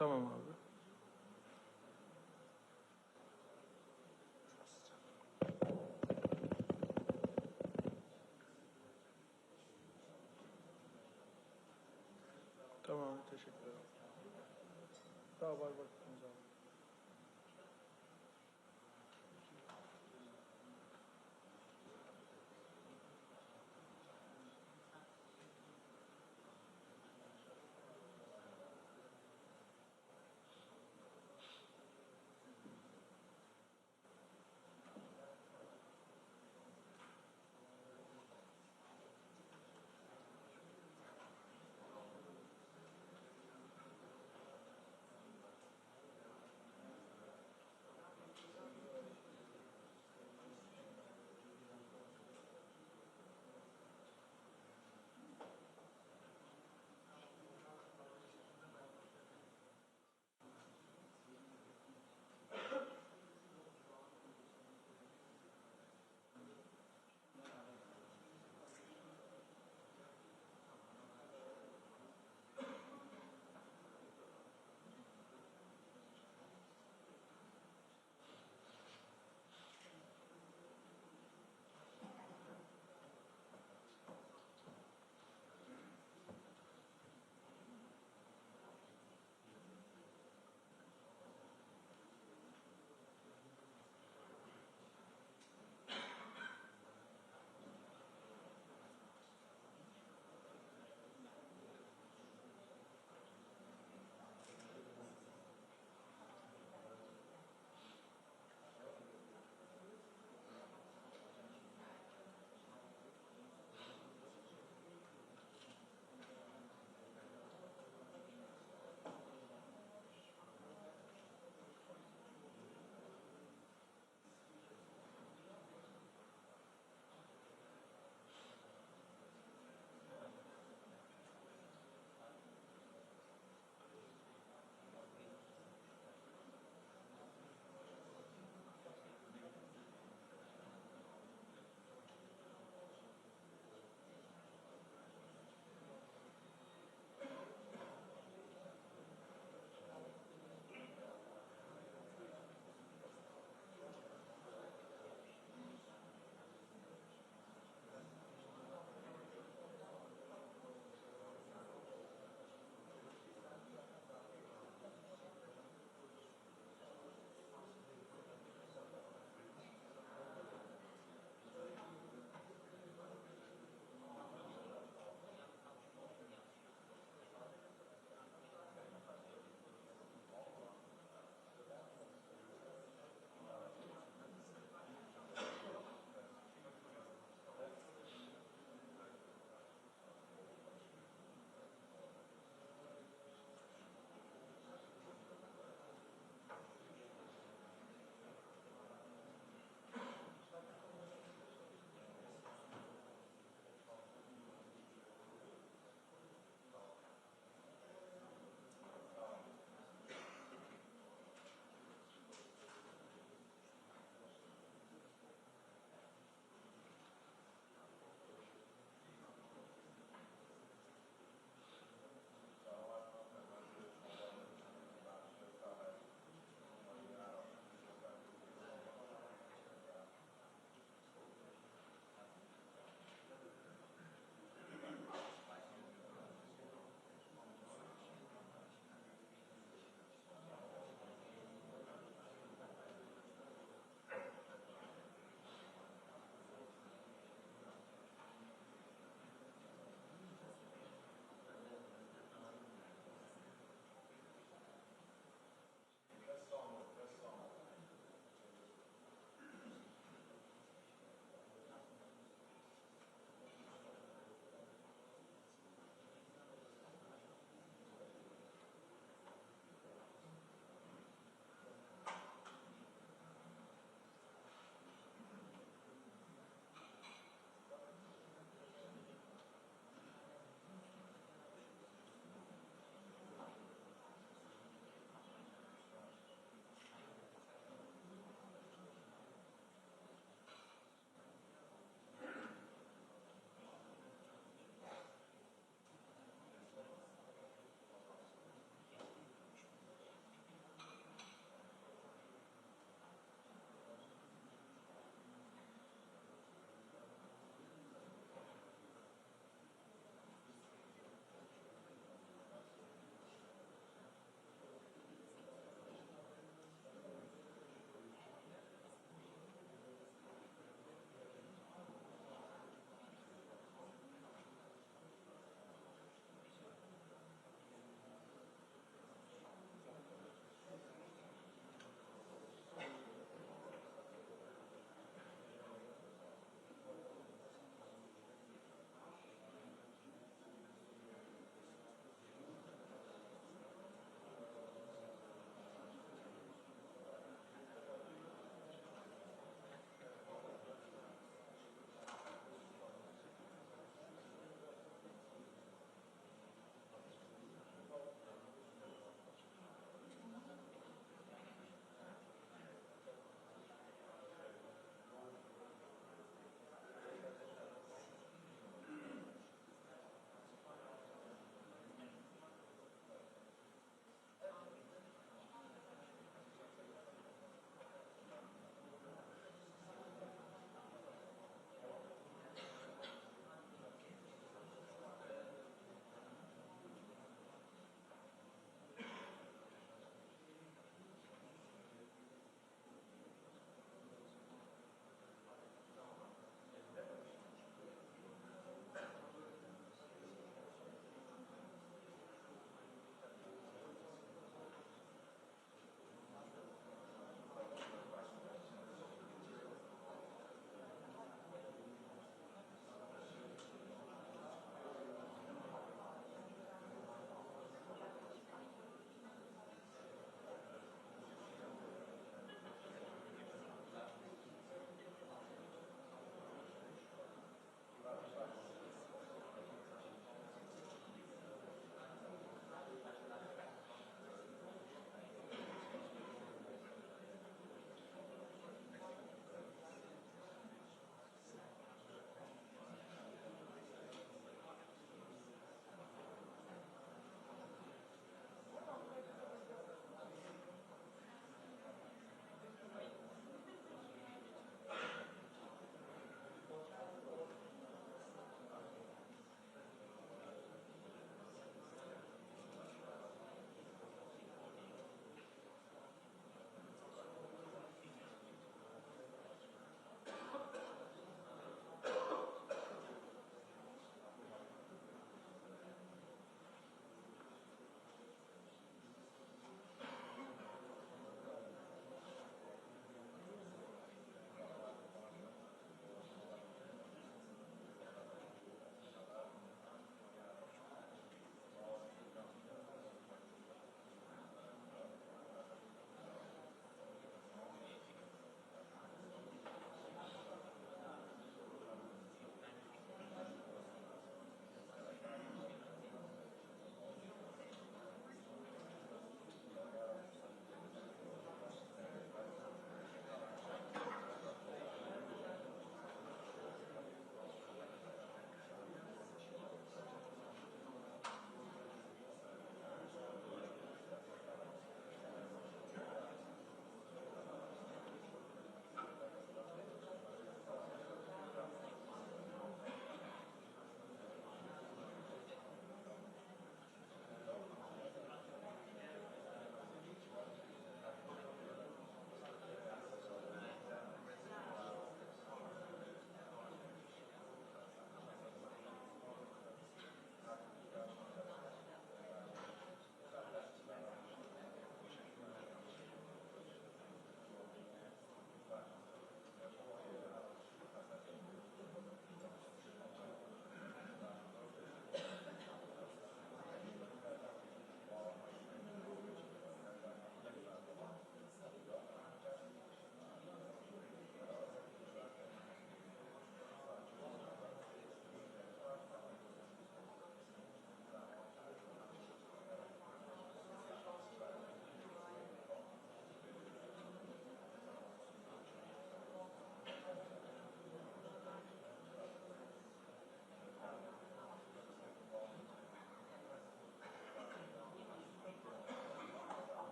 Tamam abi. Tamam, teşekkür ederim. Daha var vaktimiz abi.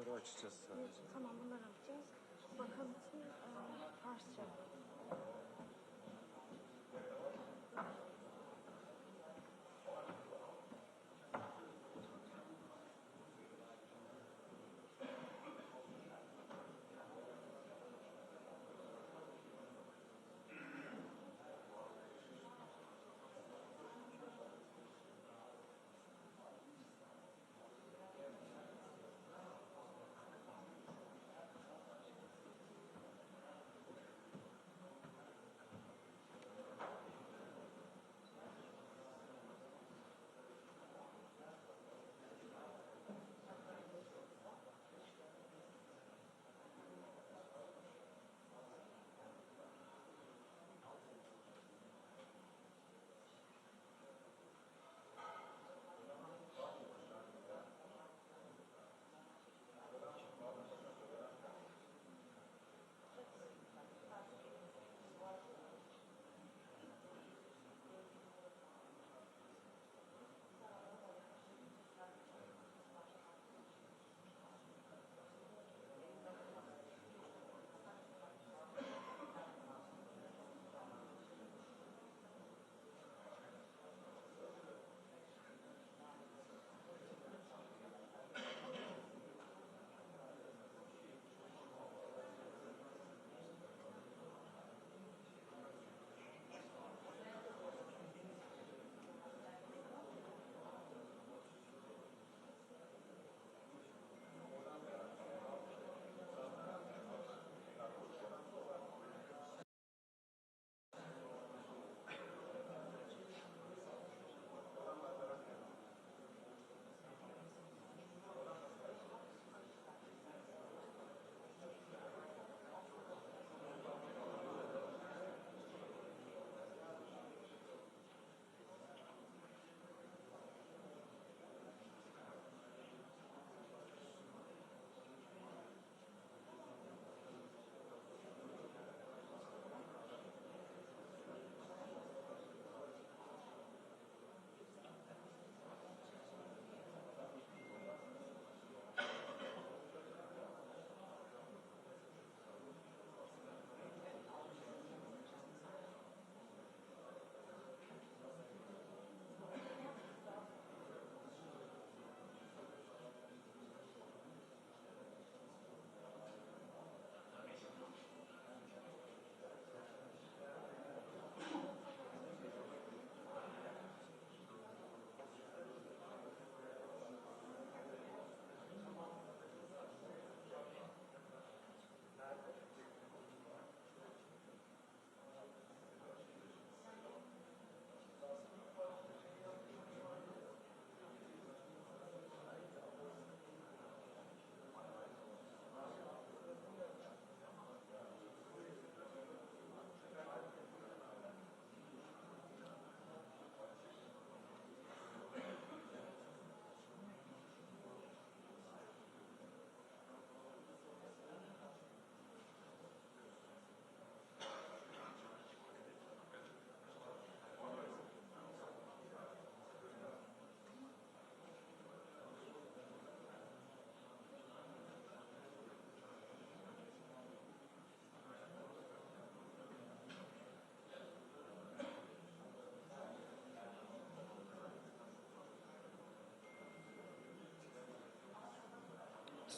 Bunları açacağız sadece. Tamam, bunları yapacağız. Bakalım Farsça.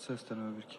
Ses deneme bir iki.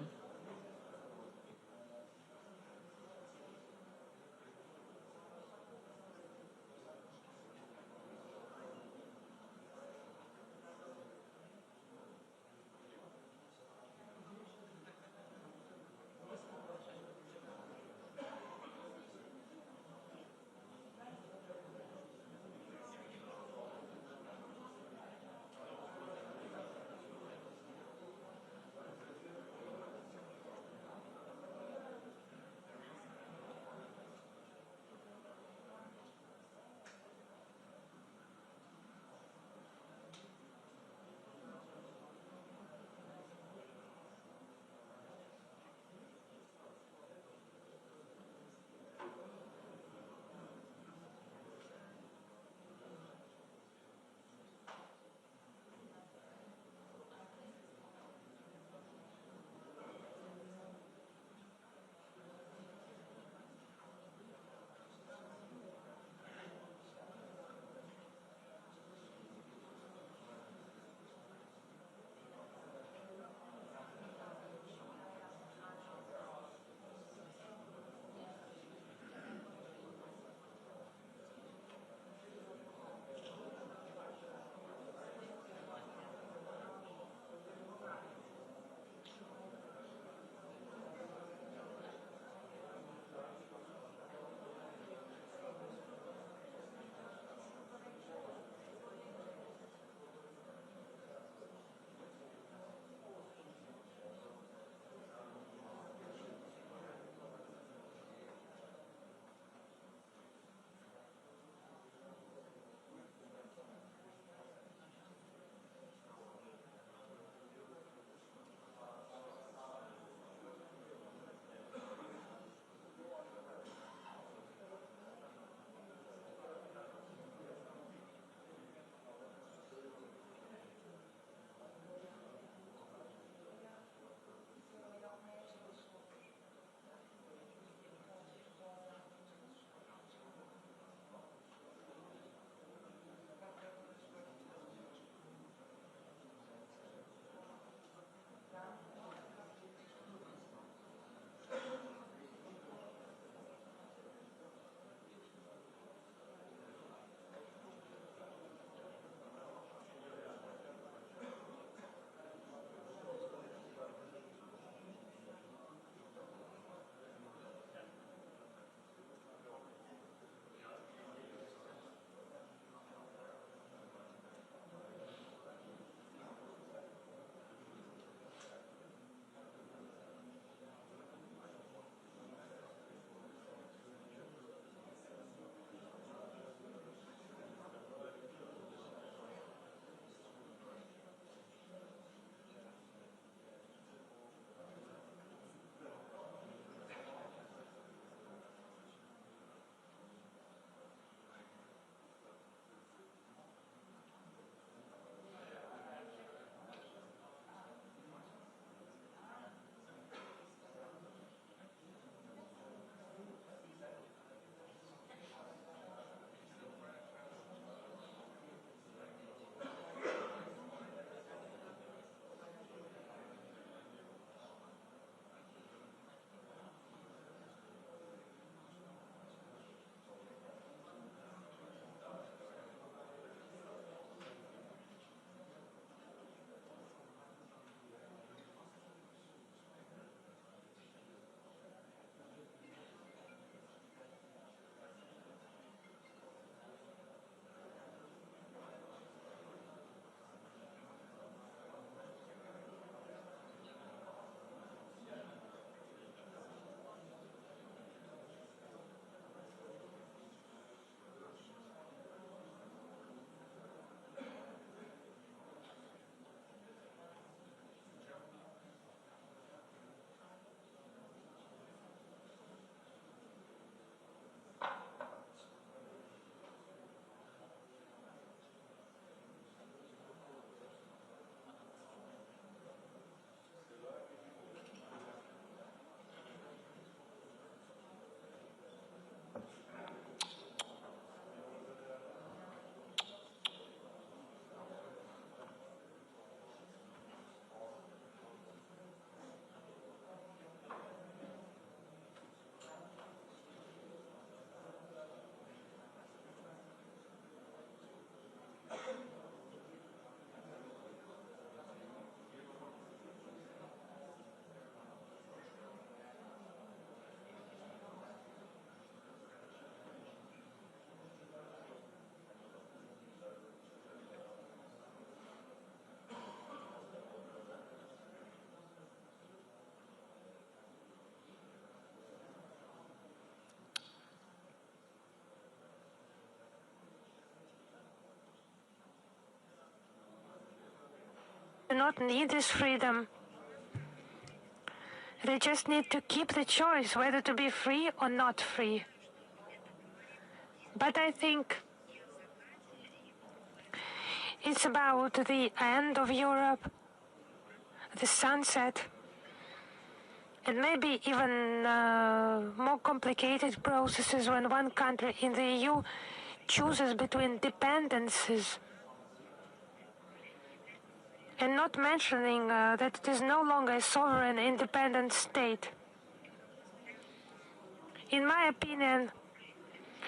do not need this freedom. They just need to keep the choice whether to be free or not free. But I think it's about the end of Europe, the sunset, and maybe even more complicated processes when one country in the EU chooses between dependencies, and not mentioning that it is no longer a sovereign, independent state. In my opinion,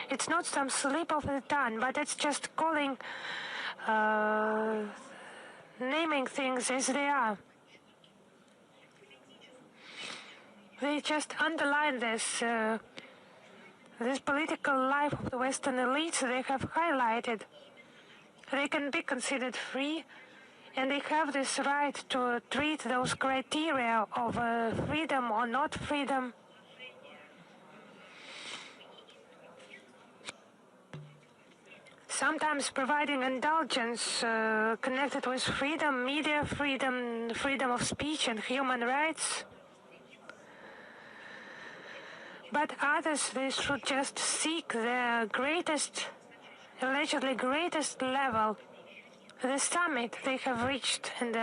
it's not some slip of the tongue, but it's just naming things as they are. They just underline this political life of the Western elites they have highlighted. They can be considered free, and they have this right to treat those criteria of freedom or not freedom sometimes providing indulgence connected with freedom, media freedom, freedom of speech and human rights. But others, they should just seek the allegedly greatest level, the summit they have reached and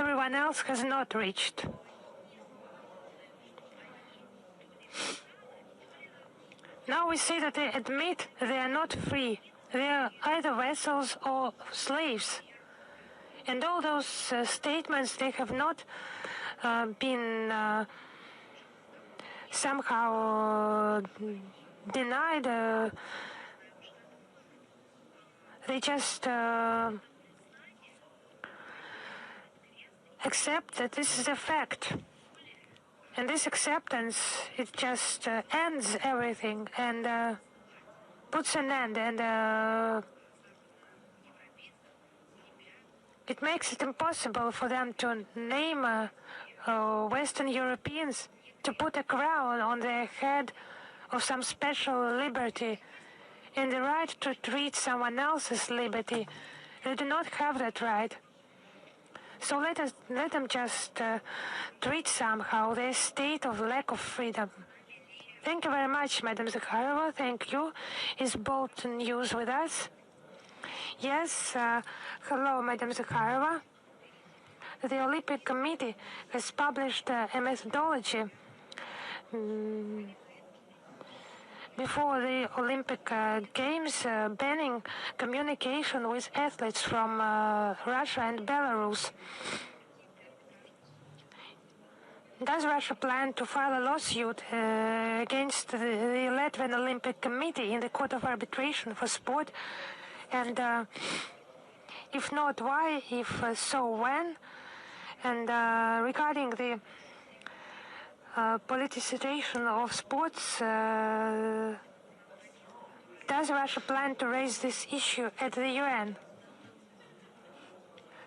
everyone else has not reached. Now we see that they admit they are not free. They are either vassals or slaves. And all those statements, they have not been somehow denied. They just accept that this is a fact. And this acceptance, it just ends everything and puts an end, and it makes it impossible for them to name Western Europeans, to put a crown on their head of some special liberty and the right to treat someone else's liberty. They do not have that right. So let them just treat somehow their state of lack of freedom. Thank you very much, Madam Zakharova. Thank you. Is Bolt News with us? Yes. Hello, Madam Zakharova. The Olympic Committee has published a methodology before the Olympic Games banning communication with athletes from Russia and Belarus. Does Russia plan to file a lawsuit against the Latvian Olympic Committee in the Court of Arbitration for Sport? And if not, why? If so, when? And regarding the politicization of sports, does Russia plan to raise this issue at the UN?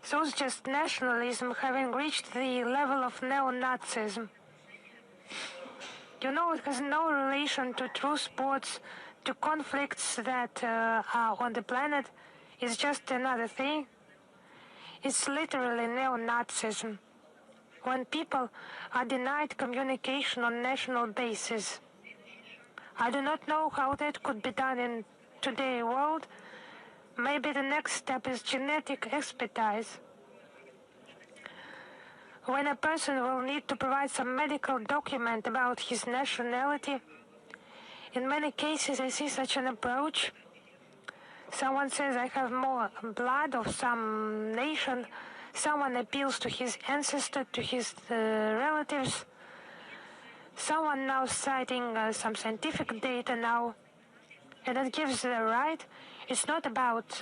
So it's just nationalism having reached the level of neo-Nazism. You know, it has no relation to true sports, to conflicts that are on the planet. It's just another thing. It's literally neo-Nazism. When people are denied communication on national basis. I do not know how that could be done in today's world. Maybe the next step is genetic expertise. When a person will need to provide some medical document about his nationality, in many cases I see such an approach. Someone says, I have more blood of some nation. Someone appeals to his ancestor, to his relatives. Someone now citing some scientific data now. And that gives the right. It's not about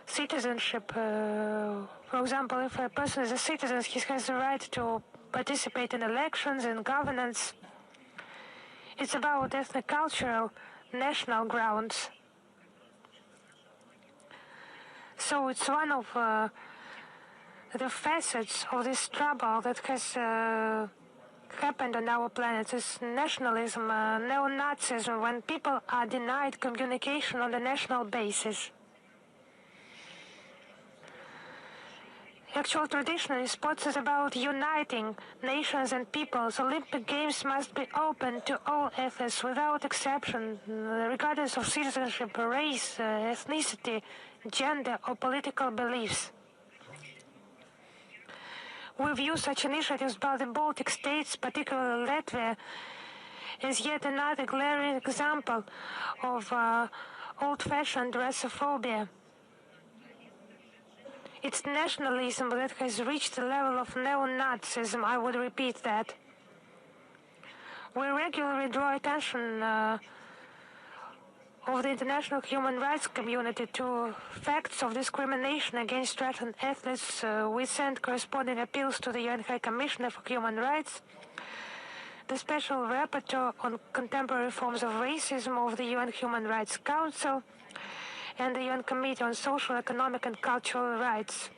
citizenship. For example, if a person is a citizen, he has the right to participate in elections and governance. It's about ethnocultural, national grounds. So it's one of the facets of this trouble that has happened on our planet, is nationalism, neo-Nazism, when people are denied communication on the national basis. Actually, traditionally, sports is about uniting nations and peoples. Olympic Games must be open to all athletes without exception, regardless of citizenship, race, ethnicity, gender, or political beliefs. We view such initiatives by the Baltic states, particularly Latvia, as yet another glaring example of old-fashioned Russophobia. It's nationalism that has reached the level of neo-Nazism, I would repeat that. We regularly draw attention of the international human rights community to facts of discrimination against Russian athletes. We send corresponding appeals to the UN High Commissioner for Human Rights, the Special Rapporteur on Contemporary Forms of Racism of the UN Human Rights Council, and the UN Committee on Social, Economic and Cultural Rights.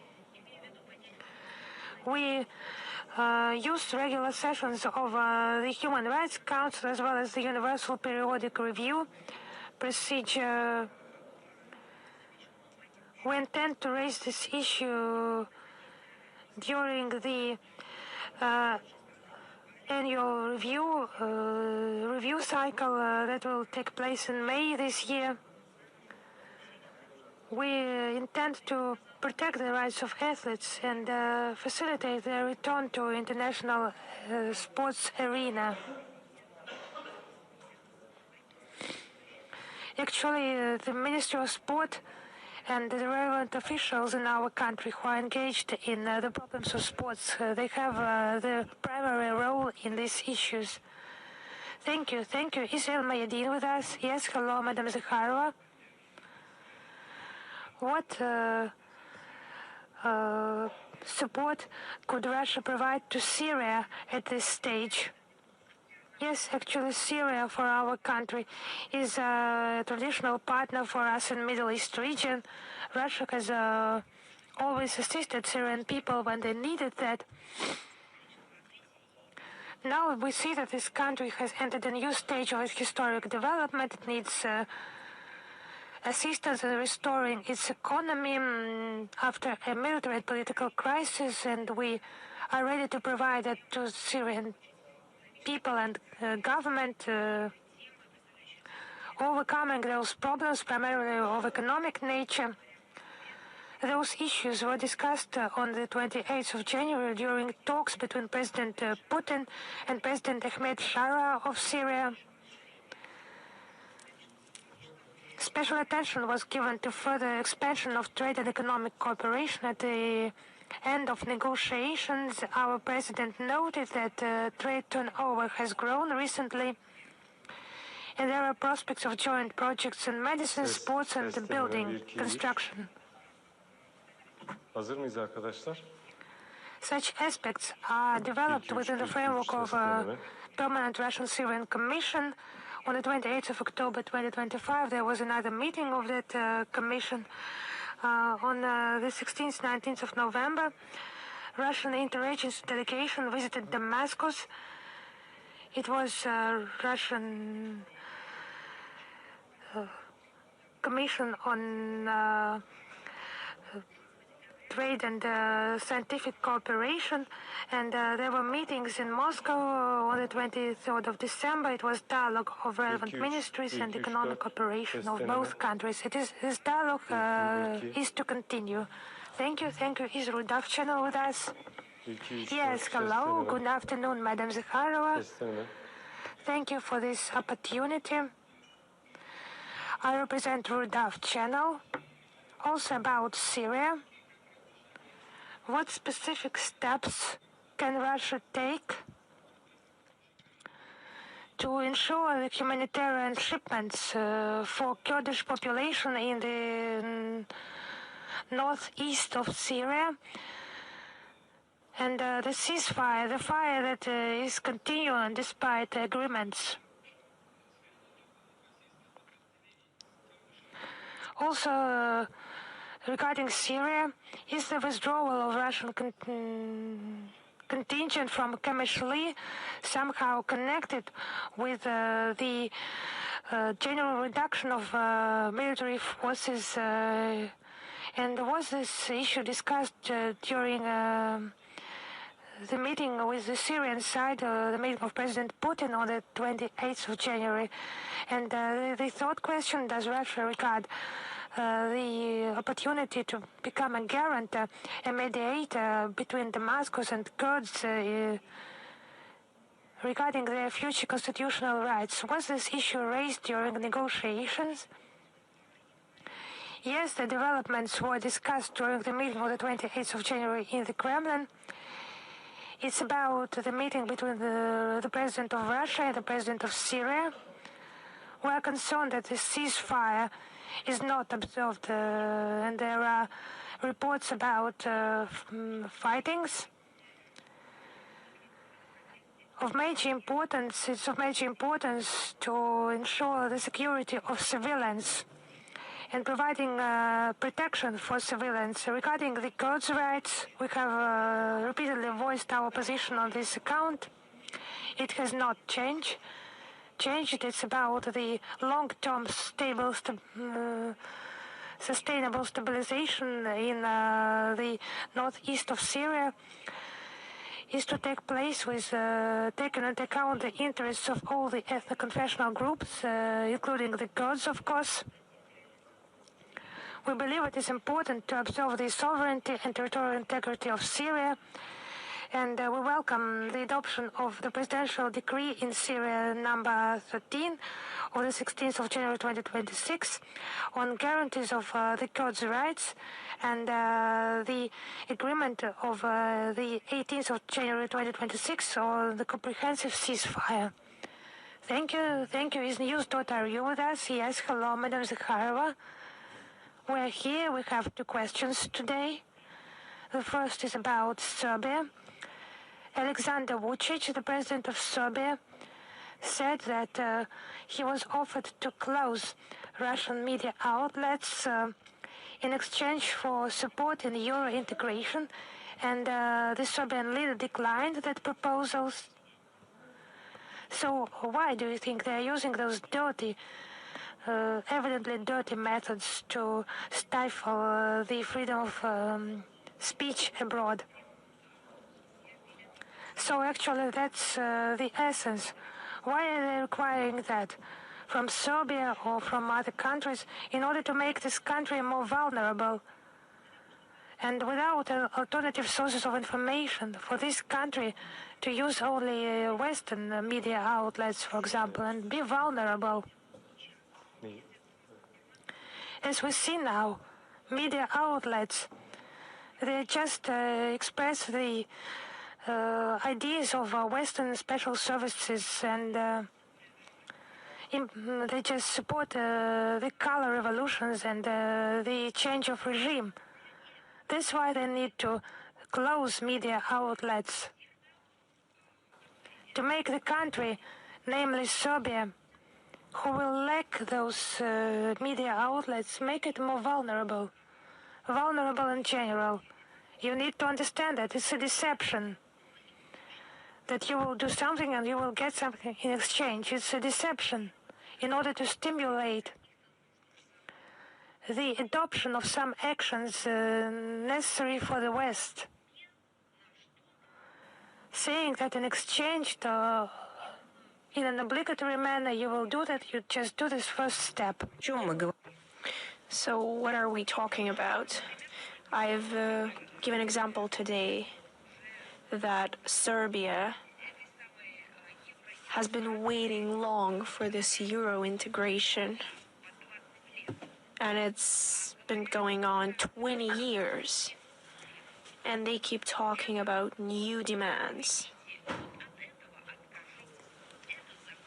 We used regular sessions of the Human Rights Council as well as the Universal Periodic Review procedure. We intend to raise this issue during the annual review cycle that will take place in May this year. We intend to protect the rights of athletes and facilitate their return to international sports arena. Actually, the Ministry of Sport and the relevant officials in our country who are engaged in the problems of sports, they have the primary role in these issues. Thank you. Thank you. Is El Mayadin with us? Yes. Hello, Madam Zakharova. What support could Russia provide to Syria at this stage? Yes, actually, Syria for our country is a traditional partner for us in the Middle East region. Russia has always assisted Syrian people when they needed that. Now we see that this country has entered a new stage of its historic development. It needs assistance in restoring its economy after a military and political crisis, and we are ready to provide that to Syrian people and government, overcoming those problems, primarily of economic nature. Those issues were discussed on the 28th of January during talks between President Putin and President Ahmed Shara of Syria. Special attention was given to further expansion of trade and economic cooperation. At the end of negotiations, our president noted that trade turnover has grown recently, and there are prospects of joint projects in medicine, sports, and building construction. Hazır mıyız arkadaşlar? Such aspects are developed within the framework of a permanent Russian-Syrian Commission. On the 28th of October 2025, there was another meeting of that commission. On the 16th, 19th of November, Russian interagency delegation visited Damascus. It was a Russian Commission on Trade and Scientific Cooperation, and there were meetings in Moscow on the 23rd of December. It was dialogue of relevant ministries and economic cooperation of both countries. This dialogue is to continue. Thank you. Is Rudolf Channel with us? Yes, hello. Good afternoon, Madam Zakharova. Thank you for this opportunity. I represent Rudolf Channel, also about Syria. What specific steps can Russia take to ensure the humanitarian shipments for Kurdish population in the northeast of Syria, and the ceasefire, the fire that is continuing despite agreements? Also, regarding Syria, is the withdrawal of Russian contingent from Kamishli somehow connected with the general reduction of military forces And was this issue discussed during the meeting with the Syrian side, the meeting of President Putin on the 28th of January? And the third question, does Russia regard the opportunity to become a guarantor, a mediator between Damascus and Kurds regarding their future constitutional rights? Was this issue raised during negotiations? Yes, the developments were discussed during the meeting on the 28th of January in the Kremlin. It's about the meeting between the President of Russia and the President of Syria. We are concerned that the ceasefire is not observed, and there are reports about fightings. It's of major importance to ensure the security of civilians and providing protection for civilians. Regarding the Kurds' rights, we have repeatedly voiced our position on this account. It has not changed. It's about the long-term sustainable stabilization in the northeast of Syria is to take place with taking into account the interests of all the ethnic confessional groups, including the Kurds, of course. We believe it is important to observe the sovereignty and territorial integrity of Syria, and we welcome the adoption of the presidential decree in Syria number 13 of the 16th of January 2026 on guarantees of the Kurds' rights, and the agreement of the 18th of January 2026 on the comprehensive ceasefire. Thank you. Is news.ru with us? Yes, hello, Madam Zakharova. We're here. We have two questions today. The first is about Serbia. Alexander Vucic, the president of Serbia, said that he was offered to close Russian media outlets in exchange for support in Euro integration, and the Serbian leader declined that proposal. So why do you think they're using those evidently dirty methods to stifle the freedom of speech abroad? So actually that's the essence. Why are they requiring that from Serbia or from other countries in order to make this country more vulnerable? And without alternative sources of information for this country to use only Western media outlets, for example, and be vulnerable. As we see now, media outlets, they just express the ideas of Western special services, and they just support the color revolutions and the change of regime. That's why they need to close media outlets to make the country, namely Serbia, who will lack those media outlets, make it more vulnerable in general. You need to understand that it's a deception, that you will do something and you will get something in exchange. It's a deception in order to stimulate the adoption of some actions necessary for the West, saying that in exchange in an obligatory manner you will do that, you just do this first step. So what are we talking about? I've given an example today that Serbia has been waiting long for this Euro integration, and it's been going on 20 years, and they keep talking about new demands.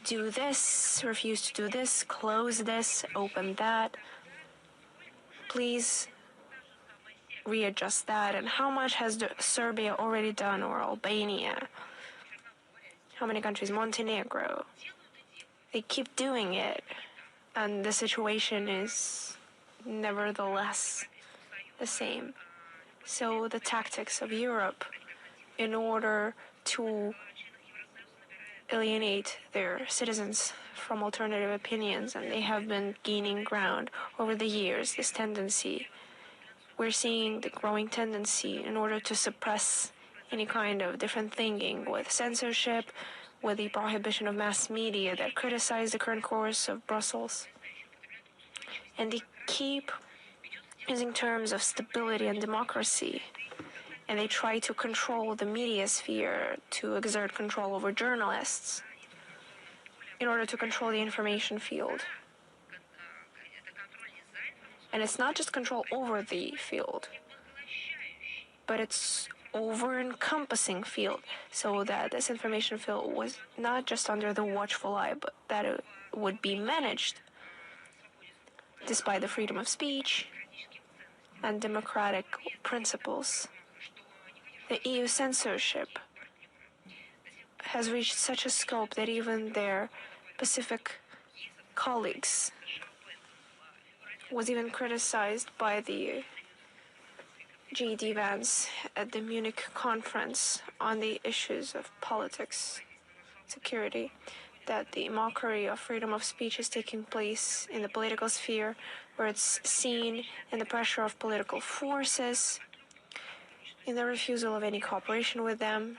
Do this, refuse to do this, close this, open that. Please readjust that. And how much has Serbia already done, or Albania? How many countries? Montenegro. They keep doing it, and the situation is nevertheless the same. So the tactics of Europe in order to alienate their citizens from alternative opinions, and they have been gaining ground over the years, this tendency we're seeing the growing tendency in order to suppress any kind of different thinking with censorship, with the prohibition of mass media that criticize the current course of Brussels. And they keep using terms of stability and democracy, and they try to control the media sphere to exert control over journalists in order to control the information field. And it's not just control over the field, but it's over-encompassing field, so that this information field was not just under the watchful eye, but that it would be managed despite the freedom of speech and democratic principles. The EU censorship has reached such a scope that even their Pacific colleagues was even criticized by the G.D. Vance at the Munich conference on the issues of politics, security, that the mockery of freedom of speech is taking place in the political sphere, where it's seen in the pressure of political forces, in the refusal of any cooperation with them,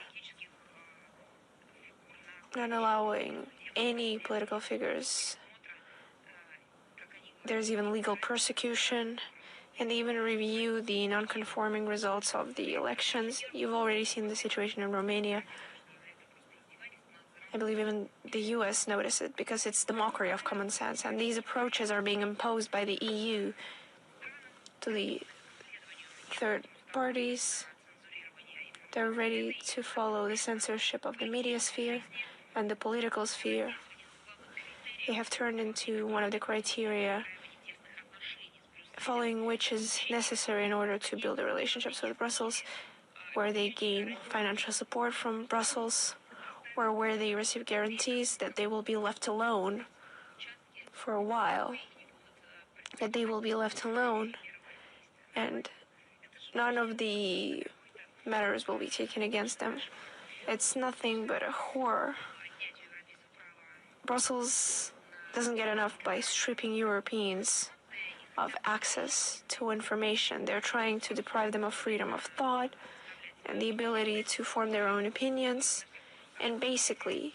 not allowing any political figures. There's even legal persecution, and they even review the non-conforming results of the elections. You've already seen the situation in Romania. I believe even the US noticed it, because it's the mockery of common sense, and these approaches are being imposed by the EU to the third parties. They're ready to follow the censorship of the media sphere and the political sphere. They have turned into one of the criteria following which is necessary in order to build the relationships with Brussels, where they gain financial support from Brussels, or where they receive guarantees that they will be left alone for a while, that they will be left alone, and none of the matters will be taken against them. It's nothing but a horror. Brussels doesn't get enough by stripping Europeans of access to information. They're trying to deprive them of freedom of thought and the ability to form their own opinions. And basically,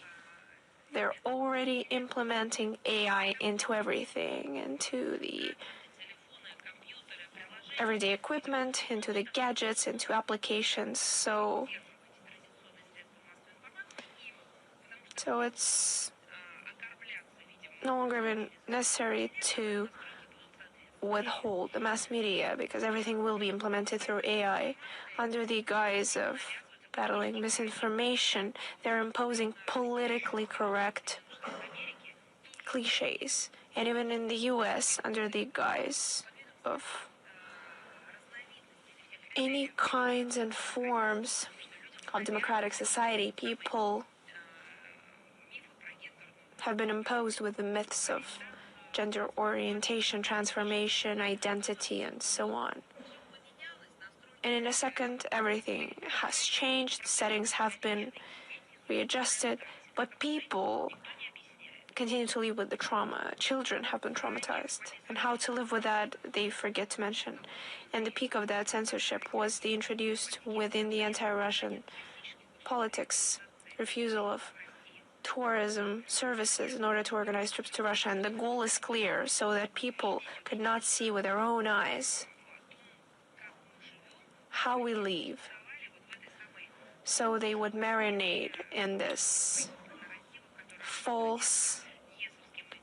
they're already implementing AI into everything, into the everyday equipment, into the gadgets, into applications. So it's no longer even necessary to withhold the mass media, because everything will be implemented through AI. Under the guise of battling misinformation, they're imposing politically correct cliches. And even in the US, under the guise of any kinds and forms of democratic society, people have been imposed with the myths of gender orientation, transformation, identity, and so on. And in a second, everything has changed, settings have been readjusted, but people continue to live with the trauma. Children have been traumatized, and how to live with that, they forget to mention. And the peak of that censorship was the introduced within the anti-Russian politics refusal of tourism services in order to organize trips to Russia. And the goal is clear, so that people could not see with their own eyes how we live. So they would marinate in this false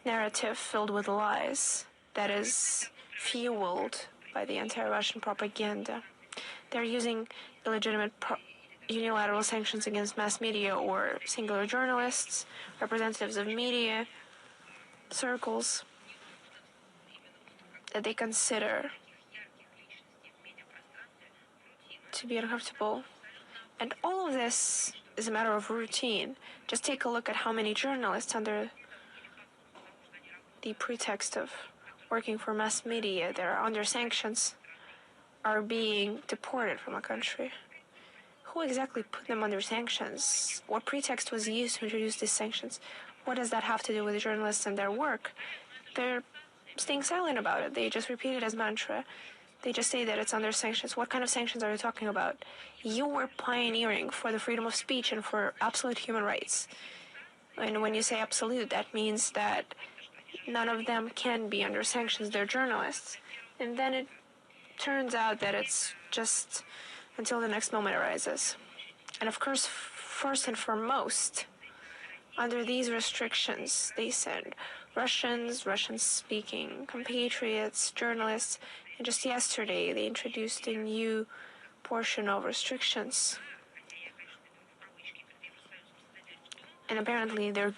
narrative filled with lies that is fueled by the anti-Russian propaganda. They're using illegitimate unilateral sanctions against mass media or singular journalists, representatives of media circles that they consider to be uncomfortable. And all of this is a matter of routine. Just take a look at how many journalists, under the pretext of working for mass media that are under sanctions, are being deported from a country. Who exactly put them under sanctions? What pretext was used to introduce these sanctions? What does that have to do with the journalists and their work? They're staying silent about it. They just repeat it as mantra. They just say that it's under sanctions. What kind of sanctions are you talking about? You were pioneering for the freedom of speech and for absolute human rights. And when you say absolute, that means that none of them can be under sanctions. They're journalists. And then it turns out that it's just until the next moment arises. And of course, first and foremost, under these restrictions, they send Russians, Russian-speaking compatriots, journalists, and just yesterday they introduced a new portion of restrictions. And apparently they're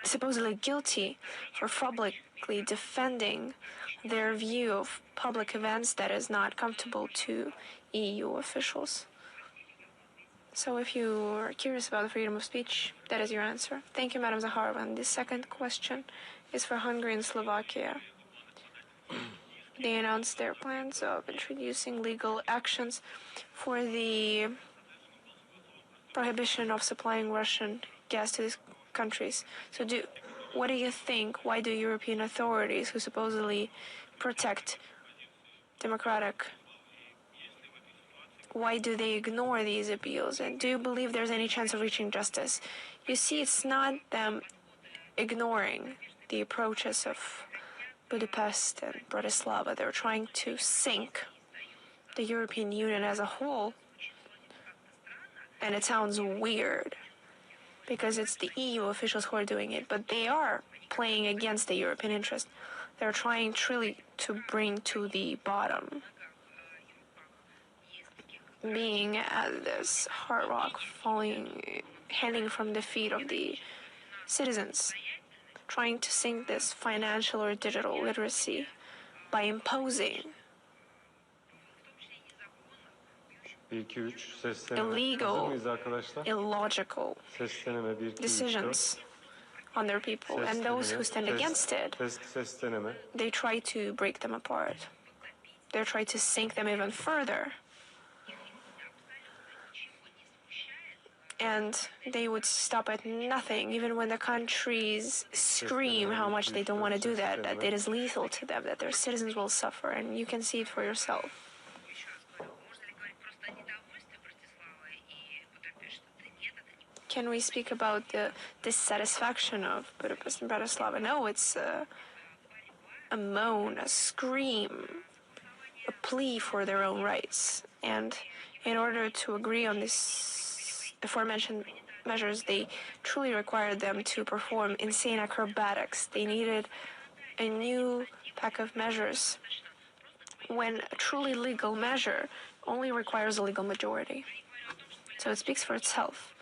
supposedly guilty for publicly defending their view of public events that is not comfortable to EU officials. So if you are curious about the freedom of speech, that is your answer. Thank you, Madam Zaharova. And the second question is for Hungary and Slovakia. They announced their plans of introducing legal actions for the prohibition of supplying Russian gas to these countries. So what do you think? Why do European authorities, who supposedly protect democratic, why do they ignore these appeals? And do you believe there's any chance of reaching justice? You see, it's not them ignoring the approaches of Budapest and Bratislava. They're trying to sink the European Union as a whole. And it sounds weird because it's the EU officials who are doing it, but they are playing against the European interest. They're trying truly to bring to the bottom, being as this hard rock falling, hanging from the feet of the citizens, trying to sink this financial or digital literacy by imposing illegal, illogical decisions on their people, and those who stand against it, they try to break them apart. They try to sink them even further. And they would stop at nothing, even when the countries scream how much they don't want to do that, that it is lethal to them, that their citizens will suffer, and you can see it for yourself. Can we speak about the dissatisfaction of Budapest and Bratislava? No, it's a moan, a scream, a plea for their own rights. And in order to agree on these aforementioned measures, they truly required them to perform insane acrobatics. They needed a new pack of measures when a truly legal measure only requires a legal majority. So it speaks for itself.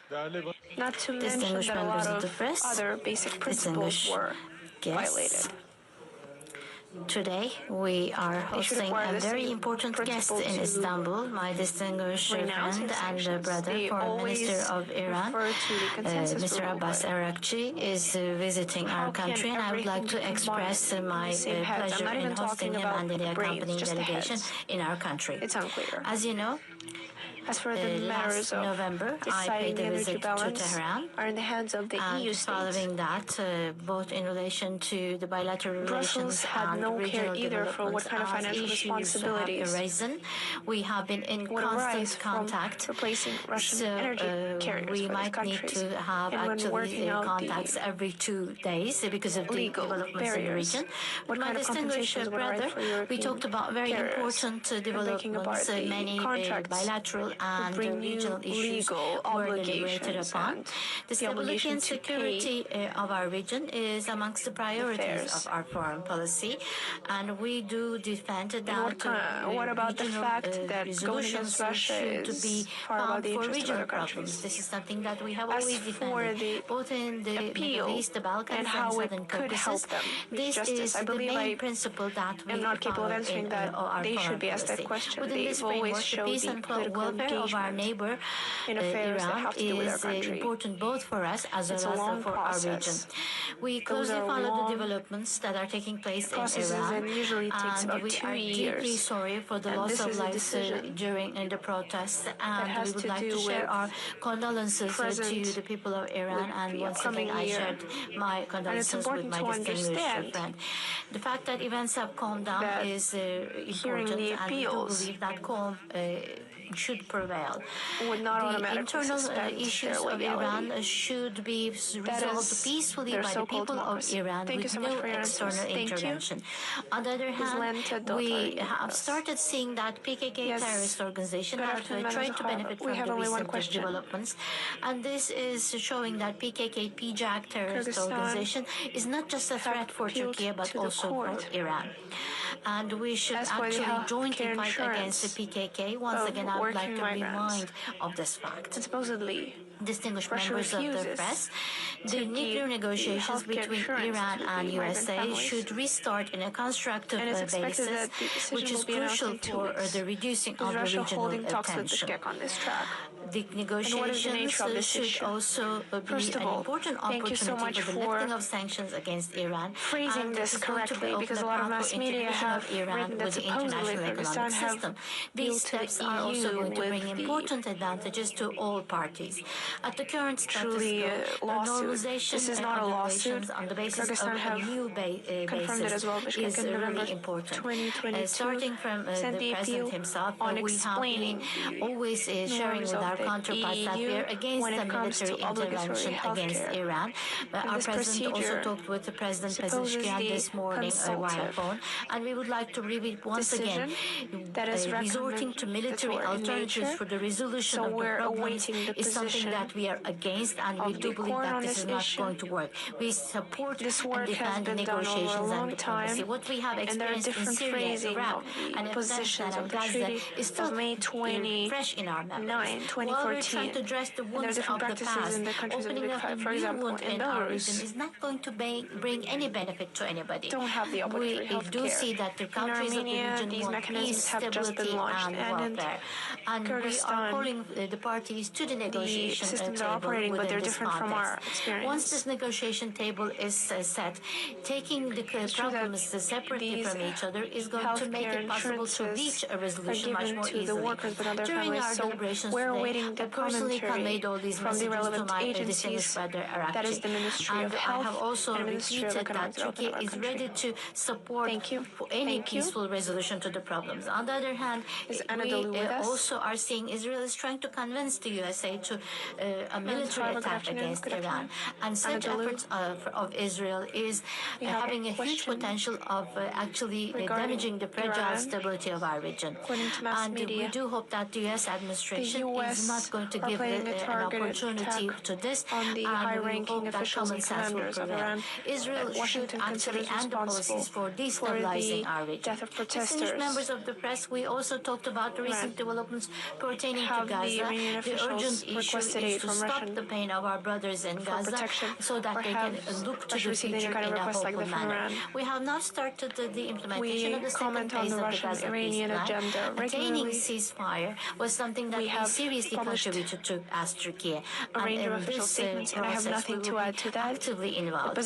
Not to mention that a lot of other basic principles were violated. Today, we are hosting a very important guest in Istanbul, my distinguished friend and brother, Foreign Minister of Iran, Mr. Abbas Arrakchi, is visiting our country, and I would like to express my pleasure in hosting him and the accompanying delegation in our country. It's unclear. As you know, as for the matters of November, I paid a visit to Tehran, are in the hands of the EU states. Following that, both in relation to the bilateral relations had no care either for what kind of financial responsibilities arisen, we have been in constant contact. Replacing Russian energy carriers we for might need to have actually contacts every 2 days because of the developments in the region. What my kind of distinguished brother, we talked about very important developments, many bilateral and regional issues were deliberated upon. The stability and security of our region is amongst the priorities of our foreign policy, and we do defend that what about the fact that going against Russia should be found for regional problems. This is something that we have always defended, both in the Middle East, the Balkans, and Southern Caucasus. This is the main principle that we am not capable of answering that our they foreign should be asked that policy. question. Within this They've always framework, the showed peace the and political welfare welfare of our neighbor Iran is important both for us as well as for our region. We closely follow the developments that are taking place in Iran, and we are deeply sorry for the loss of lives during the protests, and we would like to share our condolences to the people of Iran, and once again I shared my condolences with my distinguished friend. The fact that events have calmed down is important, and we do believe that calm should prevail. The internal issues of Iran should be resolved peacefully by the people of Iran with no external intervention. On the other hand, we have started seeing that PKK terrorist organization have tried to benefit from the recent developments, and this is showing that PKK PJAK terrorist organization is not just a threat for Turkey but also for Iran. And we should actually jointly fight against the PKK. Once again, I would like to remind of this fact. Distinguished members of the press, the nuclear negotiations between Iran and USA should restart in a constructive basis, which is crucial for the reducing of the regional tension. The negotiations should also be an important opportunity for the lifting of sanctions against Iran. Phrasing this correctly, because a lot of mass media have written that supposedly Kyrgyzstan have These steps are also going to bring important advantages to all parties. At the current status quo, normalization and relations on the basis of a new basis is really important. Starting from the President himself, we have been always sharing with our counterparts that we are against the military intervention against Iran. Our President also talked with the President Pezeshkian this morning via phone, and we would like to repeat once again, resorting to military alternatives for the resolution of the problems is something that we are against, and we do believe that this is not going to work. We support and defend the negotiations and diplomacy. What we have experienced in Syria, Iraq, and Afghanistan and Gaza is still fresh in our memories. While we're trying to address the wounds of the past, opening up a new wound in our region is not going to bring any benefit to anybody. We do see that the countries of the region want peace, stability, and welfare. And we are calling the parties to the negotiation table within this context. Once this negotiation table is set, taking the problems separately from each other is going to make it possible to reach a resolution much more easily. During our deliberations today, I personally conveyed all these messages to my distinguished brother Arakchi. And I have also repeated that Turkey is ready to support for any peaceful resolution to the problems. On the other hand, we also are seeing Israel is trying to convince the USA to a military attack against Iran. And such efforts of Israel is having a huge potential of actually damaging the fragile stability of our region. And we do hope that the US administration is not going to give an opportunity to this, and we hope that common sense will prevail. Israel should actually end the policies for destabilizing our region. Distinguished members of the press, we also talked about the recent developments pertaining to Gaza. The urgent issue is to stop the pain of our brothers in Gaza so that they can look to the future in a hopeful manner. We have now started the implementation of the second phase of the Gaza peace plan. Attaining ceasefire was something that we seriously contributed to as Turkey. And in this process, we will be actively involved.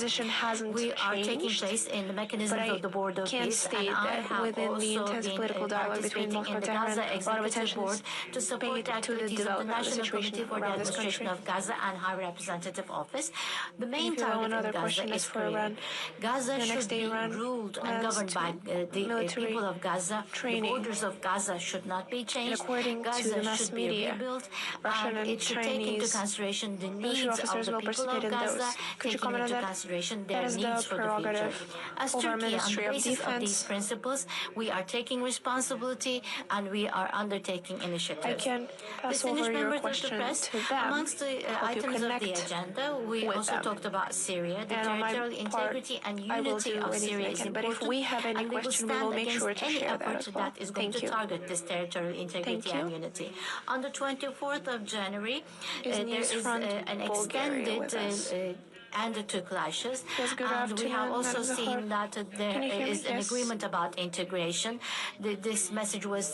We are taking place in the mechanisms of the Board of Peace, and I have also been participating in the Gaza Executive Board to support the activities of the National Committee for the Administration of Gaza and High Representative Office. The main target of Gaza is clear. Gaza should be ruled and governed by the people of Gaza. The borders of Gaza should not be changed. Gaza should be rebuilt, and it should take into consideration the needs of the people of Gaza, taking into consideration their needs for the future. As Turkey, on the basis of these principles, we are taking responsibility and we are undertaking initiatives. Distinguished members of the press, amongst the items of the agenda, we also talked about Syria. The territorial integrity and unity of Syria is important, and we will stand against any effort that is going to target this territorial integrity and unity. On the 24th of January, there is an extended end to clashes. And we have also seen that there is an agreement about integration. This message was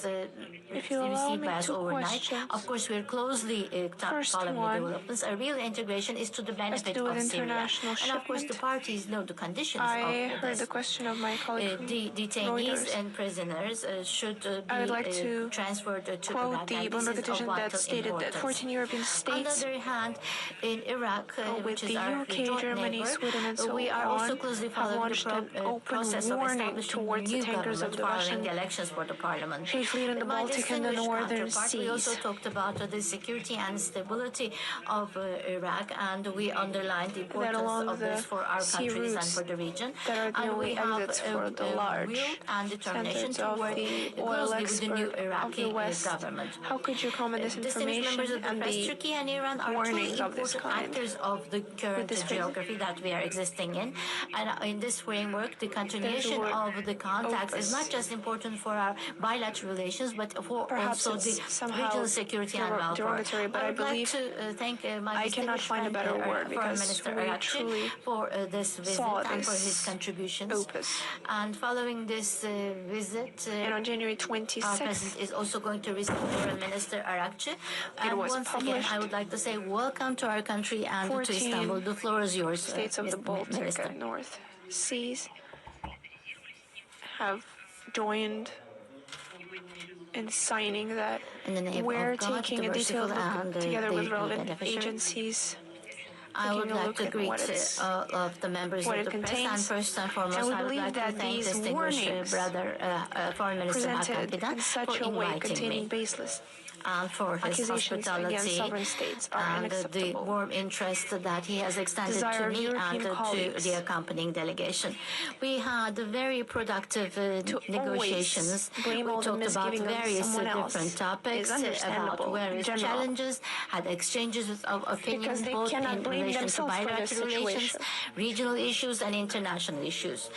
received by us overnight. Of course, we're closely following the developments. A real integration is to the benefit of Syria. And of course, the parties know the conditions I of heard this. the question of my colleague The detainees and prisoners should be transferred to quote the Bloomberg petition that stated that 14 European states, on the other hand, in Iraq, with which is the our UK, joint Germany, neighbor, Sweden, and so we are also on, closely have following launched an the open process of warning establishing towards the new tankers of government the following Russian the elections for the parliament. free fleet in the My Baltic and the distinguished northern counterpart, we also seas. talked about the security and stability of Iraq, and we underlined the importance of this for our countries and for the region. That are the And only we have exits for the will large and determination centers to of work the oil closely with the new expert of Iraqi the West. government. How could you comment this Distinguished members information of the and press, the Turkey and Iran are two warnings of this important kind? actors of the current this phrase. geography that we are existing in. And in this framework, the continuation of the contacts is not just important for our bilateral relations, but for Perhaps also the somehow regional security and welfare. derogatory, but I would like believe to thank my I cannot find a better word, Foreign because Minister we Arakçi truly for this visit saw and for his this contributions. opus. And following this visit, And on January our 26th, president is also going to receive Foreign Minister Arакçi. And was once again, published. I would like to say welcome to our country and to 14 Istanbul. The floor is yours, states of the Baltic Minister. and North Seas have joined in signing that In the name we're of God, taking the a detailed merciful look and together with the relevant beneficiary. agencies. I would taking a like look to at greet what it's- all of the members what of it the press, and contains. first and foremost, And we I would believe like to that thank these distinguished warnings brother, Foreign Minister presented Hakan in Fidan, such for a way inviting containing me, baseless and for his accusations against hospitality sovereign states are and the unacceptable. warm interest that he has extended Desire to of me European and to colleagues the accompanying delegation. We had very productive negotiations. blame We all the talked about misgiving of various someone different else topics, is understandable about in various general. challenges, had exchanges of opinions Because they both cannot in blame relation to themselves for this bilateral relations, situation. regional issues, and international issues.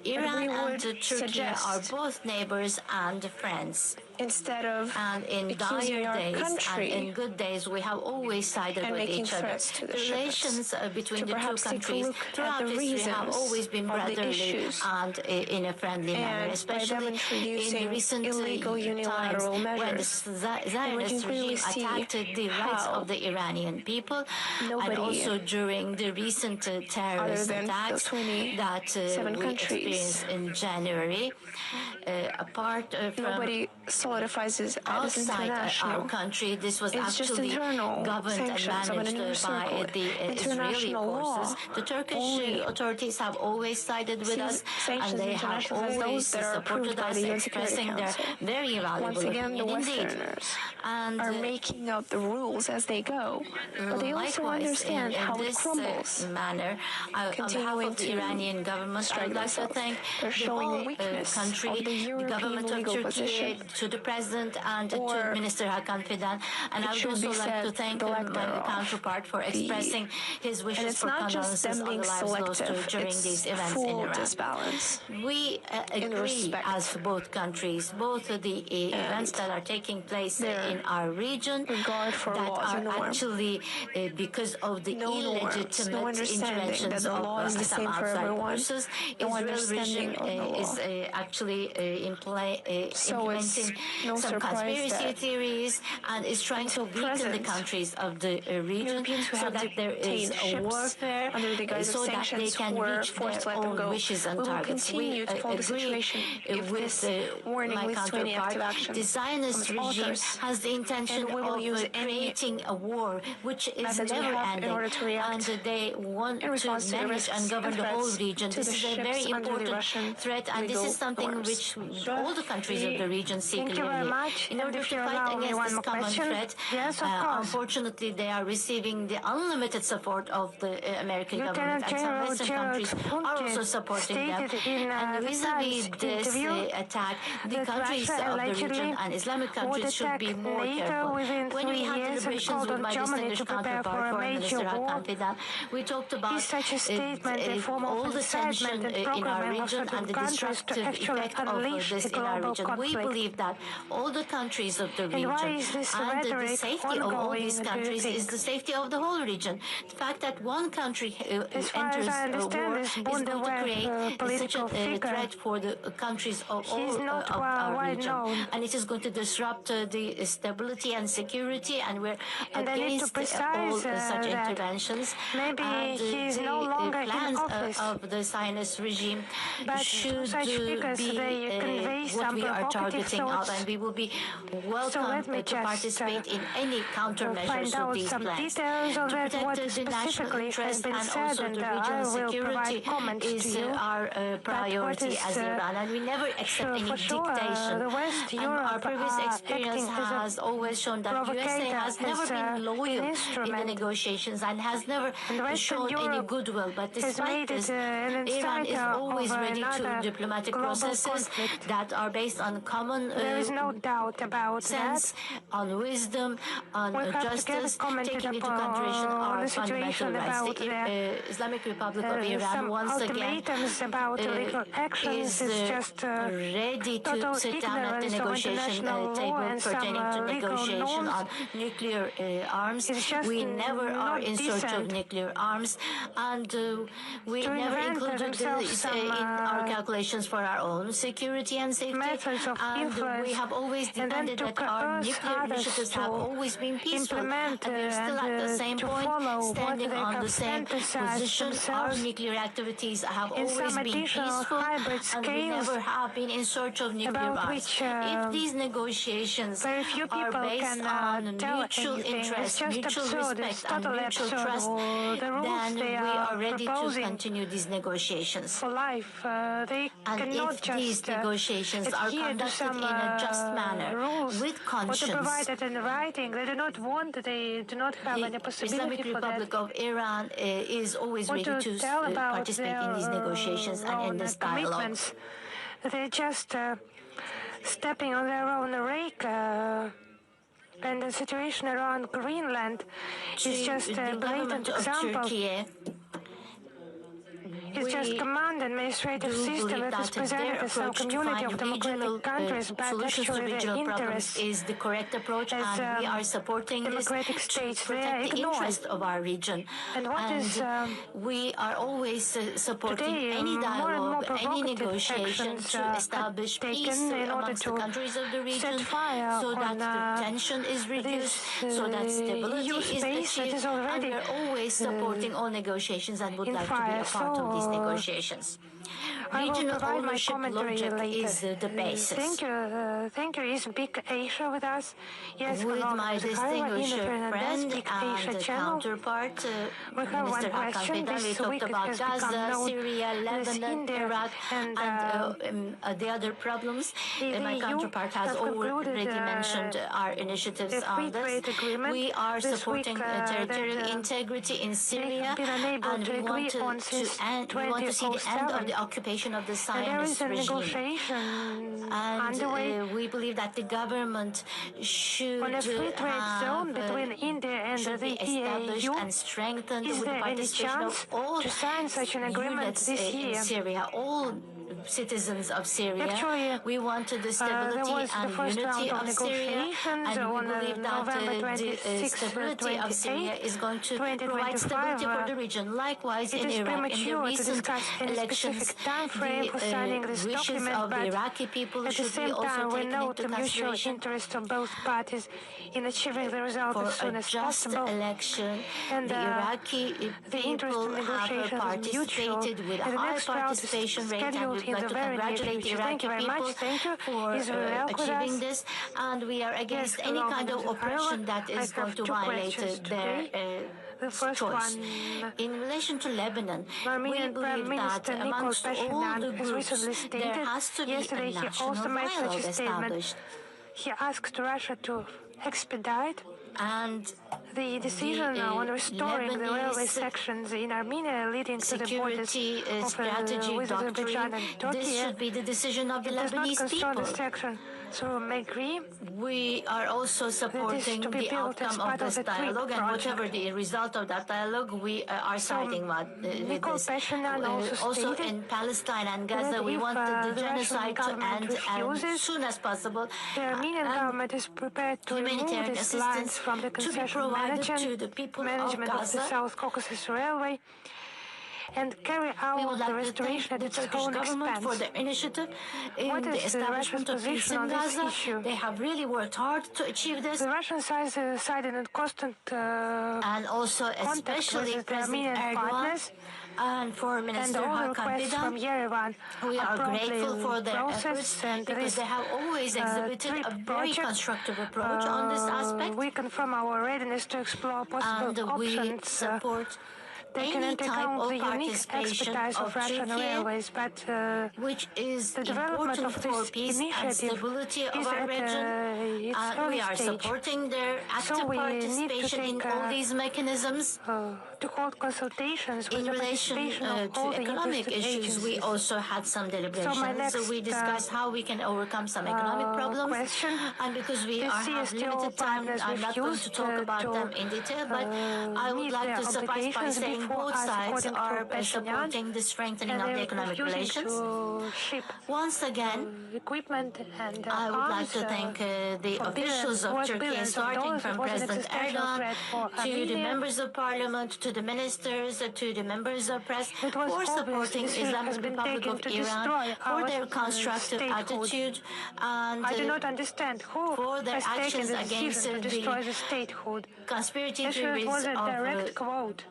Iran we and would Turkey suggest, are both neighbors and friends. instead of And in accusing dire our days country and in good days, we have always sided and with making each other. threats to the The relations between to the two perhaps take a countries look at throughout the history have reasons always been of the brotherly issues. and in a friendly manner, And by them especially in introducing the recent illegal times unilateral when the measures. Zionist clearly regime see attacked the rights how of the Iranian people, and nobody also during the recent terrorist than attacks those 27 that we countries. experienced in January, apart from Nobody solidifies this as outside international. our country. This was It's just actually internal governed and sanctions of an managed inner by circle. the Israeli International forces. law The Turkish only authorities have always sided with us, sanctions and they have international as always those that are approved supported by us, the UN Security expressing their Council. very valuable Once again, the opinion indeed. Westerners And are making up the rules as they go, but they also likewise, understand in how it this crumbles. manner, on behalf Continuing of the to Iranian government, I strike would like to themselves. thank They're the showing whole weakness country, of the European government of legal Turkey, position. to the president and to Or Minister Hakan Fidan. And it I would should also be like to said, thank the lack my thereof. counterpart for expressing his And wishes it's for not just condolences them on being the lives lost selective, during it's these events in full Iran. disbalance. We agree respect. as both countries, both the events that are taking place in our region regard for that laws are and norm. actually because of the No norms, illegitimate no understanding that interventions the of law is the some same for outside everyone. forces. No Israel understanding regime of the is law. actually So it's implementing no some surprise conspiracy that theories and is trying to until weaken the present, countries of the region Europeans who so have that there is detained a ships warfare under the guise of so that they sanctions can were reach forced to their let them own go. wishes and We will targets. continue to follow the agree situation if with this warning my leads to any counterpart. active action The Zionist from its regime authors, has the intention and we will of use any creating a war which is methods we never have in ending, order to react and they want in to response to the manage risks and govern and the whole threats region. to This the is a ships very under the important Russian threat, and this legal is something norms. which all the countries of the region see Thank you very clearly. much. In And order if to you fight allow me against one this more common question. threat, Yes, of course. unfortunately, they are receiving the unlimited support of the American government, Lieutenant and some General Western Gerald countries are also Funke supporting them. stated in And the vis-a-vis Times this interview attack, the that countries Russia of the allegedly region and Islamic would countries should attack be more NATO careful. within When 3 we had years and deliberations called with on my Germany distinguished to prepare for counterpart, a Foreign major Minister war. Hakan Fidan, we talked about Is such a statement a form all of the tension incitement and in our programming of region and certain the countries to destructive actually effect of unleash this the in our global region. We conflict? believe that all the countries of the And region. why is this And the rhetoric safety of all these ongoing, do you countries is think? the safety of the whole region. The fact that one country As far as enters I a understand, war this is going to Bundewehr create such political a figure, threat for the countries of all he's not of our well region. known. And it is going to disrupt the stability and security, and we're And I need to against precise all such that interventions. maybe And he is no longer in plans office. of the Zionist regime But should such figures, be they convey what some we are provocative targeting out, thoughts. and we will be So welcome let me to just participate in any countermeasures find to out these some plans. details of To that, protect what the national specifically has interest been and said, also and the I regional will security provide comments is to you. our priority is, as Iran, and we never accept any for sure, dictation. the West And Europe our previous experience acting as a has always shown that USA provocator, has never as been loyal in the instrument. negotiations and has never And Western shown any Europe goodwill. But has despite made this, it an Iran is inciter always of ready to another diplomatic global processes conflict. that are based on common There is no doubt about sense, that. on wisdom, on We have to justice, get commented taking into upon consideration our the fundamental situation rights. about The Islamic Republic of Iran some once again ultimatums about illegal actions is just ready to total sit down at the ignorance of negotiation international law table and some pertaining to legal negotiation norms. on nuclear arms. It's just We never are not in search of decent nuclear arms, and we to never invent included themselves this some in our calculations for our own security and safety. methods of And influence, we have always and then defended to that our coerce nuclear others initiatives have to always been peaceful, implement and we're still at the same to point, follow what standing they on have the same fantasized position. Our themselves nuclear activities have in always some been additional peaceful, hybrid and we scales never have been in search of nuclear about arms. which If these negotiations very few are people based can on tell mutual anything. It's interest, just mutual absurd. respect, It's and totally mutual absurd. trust, The rules then they we are are ready to proposing continue these negotiations. for life. They And cannot if just these negotiations are adhere to conducted some in a just manner, rules with or to conscience, provide it in writing. They do not want. They do not have any the possibility Islamic for Republic that. of Iran is always Or ready to to tell about participate in these their negotiations and in own this dialogue. commitments. They're just stepping on their own rake. And the situation around Greenland is just a blatant example. It's just command administrative system that is presented as some community of democratic countries, but actually the interest is the correct approach, as and we are supporting democratic this states. to They are protect the ignored. interest of our region. And what is we are always supporting today, any more and more dialogue, any provocative negotiation actions to are establish taken peace in order amongst the to countries of the region, set fire so that on the tension is reduced, so that stability EU is space that achieved, is already and we're always supporting all negotiations and would in like to be fire. a part of these So, negotiations. I will Regional provide my ownership commentary logic later. is the basis. Thank you. Is Big Asia with us? Yes, With hello, my Ms. Harva, distinguished Ina Fernandez, friend Big and Asia the channel. counterpart, We have one Minister Hakan question. Fidan, we This talked week it about has become Gaza, known Syria, as Lebanon, India Iraq, and the other problems. the My EU counterpart has have concluded already mentioned our initiatives a free on this. trade agreement We are this supporting week, territorial that, integrity in they Syria, have been unable and to we agree want on since we want to see the end of 2007. the occupation of the And there is Zionist a regime. negotiation And underway we believe that the government should on a free trade zone have, between India and should the be established EU. and strengthened Is with the there any participation chance of all to sign such an agreement units this in year? Syria, all citizens of Syria. Actually, we wanted the there stability was the and first unity round of of Syria, negotiations and we on believe that November the 26, stability of Syria 28, is going to provide 2025. stability for the region. Likewise, It in is Iraq, in the premature to recent discuss any elections, specific time frame for signing the this wishes document, of the but Iraqi people at the should be same also time, we taken note into the mutual consideration. interest of both parties in achieving the result For as soon a as just possible. election, And the Iraqi the interest people in have negotiations is mutual. participated with a And the high next round is participation rate, and scheduled we'd in like the to very near congratulate the future. Thank you Iraqi very much. people Thank you. for Israel with achieving us. this, and we are against Yes, any hello, kind of Mrs. oppression Harva. that I is going have to two violate questions their today. The first choice. one, In relation to Lebanon, we Armenian Prime believe that Minister Nikol amongst all the Pashinyan has groups, recently there stated, has to be yesterday a he national also made such dialogue a statement. established. He asked Russia to expedite And the decision on restoring the railway Lebanese sections in Armenia leading to the borders security of strategy with Azerbaijan doctrine, and Turkey. this should be the decision of the It does not Lebanese concern people. the to agree. We are also supporting the outcome of this dialogue, and whatever the result of that dialogue, we are siding with this. Also in Palestine and Gaza, we want the genocide to end as soon as possible. The Armenian government is prepared to remove these lines from the concession management of the South Caucasus Railway and carry out the restoration at its own expense. For their initiative in the establishment of peace in Gaza. They have really worked hard to achieve this. The Russian side in constant and also especially President Erdogan and Foreign Minister Hakan Fidan. We are grateful for their efforts because they have always exhibited a very constructive approach on this aspect. We confirm our readiness to explore possible options. We support taking into account the unique expertise of Russian railways, but which is the development of this initiative is at its early we are stage. Supporting their active participation in all these mechanisms. To hold consultations with in relation to economic issues, we also had some deliberations. So we discussed how we can overcome some economic problems. And because we have limited time, I'm not going to talk about them in detail, but I would like to suffice by saying both sides are supporting the strengthening of the economic relations. Once again, I would like to thank the officials of Turkey, starting from President Erdogan to the members of parliament, to the ministers, to the members of press, for supporting Islamic Republic of Iran, for their constructive attitude, and I do not understand who for their has taken actions the against decision to destroy the statehood. conspiracy It theories was a direct of quote.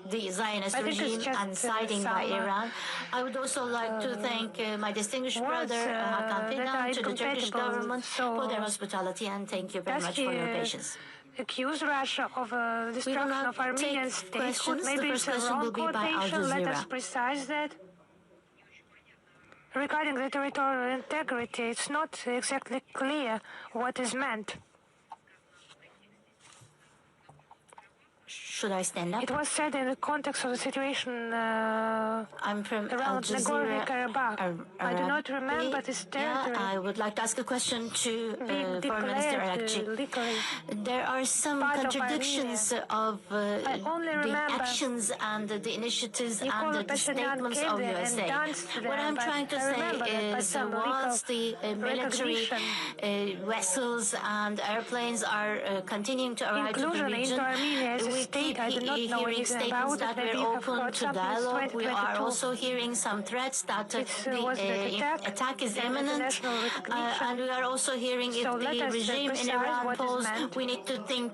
the Zionist regime and siding by Iran. I would also like to thank my distinguished brother Hakan Fidan, to the Turkish government for their hospitality, and thank you very much for your patience. Accuse Russia of destruction of Armenian statehood. Maybe it's a question will wrong be by Al quotation. Let us Jazeera. precise that. Regarding the territorial integrity, it's not exactly clear what is meant. Should I stand up? It was said in the context of the situation I'm from Al around Jazeera. Nagorno-Karabakh. I do not remember this territory. I would like to ask a question to being Foreign Minister declared Arakçi. legally There are some part of contradictions of only the remember actions and the initiatives Nicola and the Pashinyan statements came of there and USA. danced What there, I'm but trying to I say remember that by is some whilst the military recognition. vessels and airplanes are continuing to arrive to the Inclusion region, into Armenia as a we state, keep I do not know hearing anything statements about that it. Maybe we're you have open heard to something. It's dialogue. We are 2022. also hearing some threats that Was that attack is and imminent, international recognition. and we are also hearing if So let the us regime in precise Iran what is falls, meant. we need to think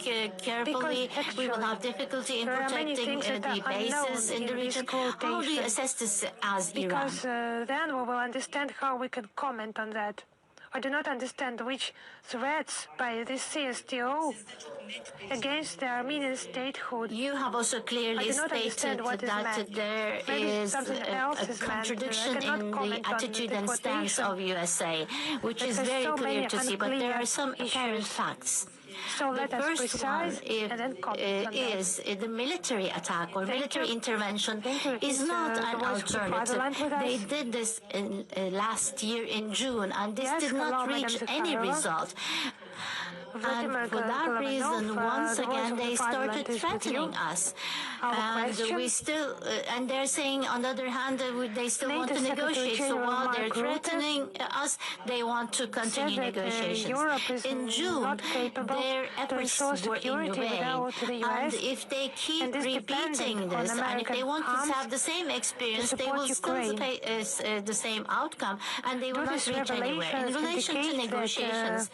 carefully. Because We will actually, have difficulty in there are many protecting things that the are unknown bases in the in this region. How do you quotation. assess this as Iran? Because then we will understand how we can comment on that. I do not understand which threats by this CSTO against the Armenian statehood. You have also clearly stated that there is a contradiction in the attitude and stance of USA, which is very clear to see, but there are some apparent facts. So The let us first one precise and then comment on that. is the military attack or military intervention is Is, not the an voice of the fatherland alternative. with They us? did this last year in June, and this Yes, did hello, not Madam reach any Zakharova. result. And Vladimir for that reason, Kalamanov, once the voice again, of the they fatherland started is with threatening you. us. Our And question? we still, and they're saying, on the other hand, they still want to NATO negotiate. So Secretary while General they're Mark Rutte threatening us, they want to continue said that negotiations. Europe is In June, not capable their to efforts ensure were in security vain. without the And US, if they keep and is repeating dependent on this, and if American they want to arms have the same experience, they support will still Ukraine. pay the same outcome, and they will Do not these reach anywhere. In revelations relation to indicate that, negotiations,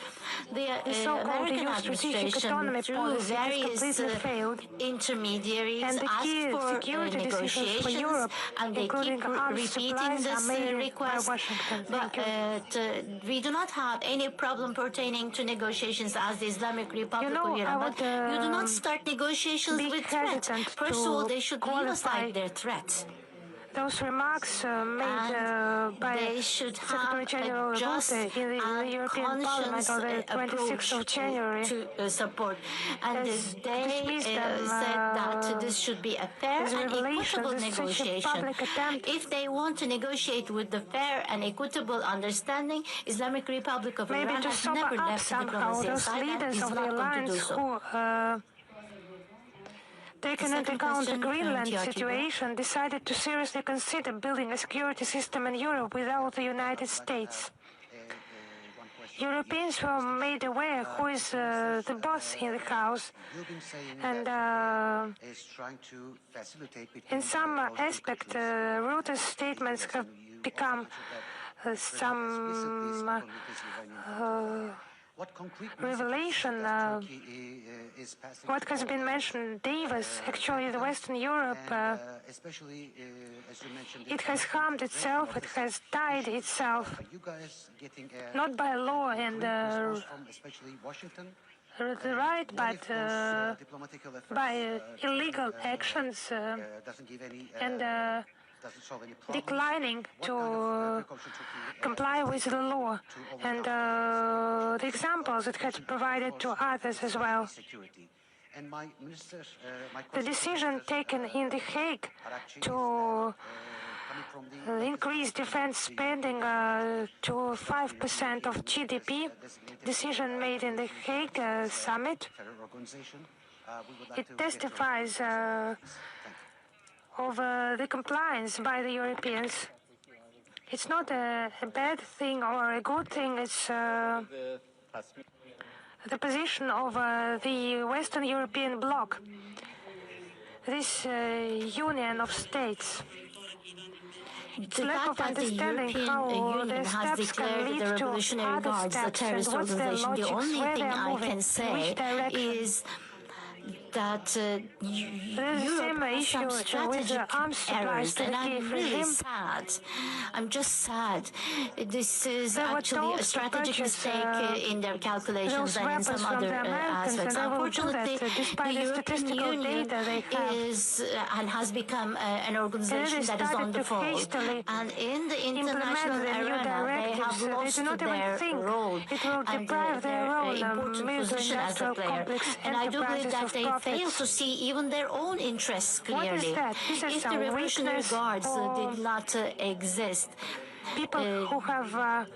the so-called American EU strategic administration, autonomy through policy has various completely failed, intermediaries, and the key asked for security decisions for negotiations, Europe, and they including keep arms repeating supplies, this are made by request. Washington. But Thank you. we do not have any problem pertaining to negotiations as the Islamic Republic know, of Iran. I But would, you do not start negotiations be with threats. hesitant First of all, to they should leave qualify aside their threats. those remarks made by Secretary General Rutte in the European Parliament on the 26th of January to support. And they said that this should be a fair and equitable negotiation. If they want to negotiate with the fair and equitable understanding, Islamic Republic of Iran has never left diplomacy aside and is not going to do so. Taking into account the Greenland situation, decided to seriously consider building a security system in Europe without the United States. Europeans were made aware who is the boss in the house, and in some aspect, Rutte's statements have become some revelation. What has been mentioned, Davis, actually the Western Europe, it has harmed itself, it has tied itself, not by law and the right, but by illegal actions and declining to comply with the law, and the examples it has provided to others as well. The decision taken in The Hague to increase defense spending to 5% of GDP, decision made in The Hague summit, it testifies of the compliance by the Europeans. It's not a bad thing or a good thing, it's the position of the Western European bloc, this union of states. The fact that the European Union has declared the Revolutionary Guards a terrorist organization, the only thing I can say is that Europe has some strategic errors, and I'm really sad. I'm just sad. This is actually a strategic mistake in their calculations and in some other aspects. Unfortunately, the European Union is and has become an organization that is on the fall. And in the international arena, they have lost their role and their important position as a player. And I do believe that they fail to see even their own interests clearly. If the Revolutionary Guards did not exist, people who have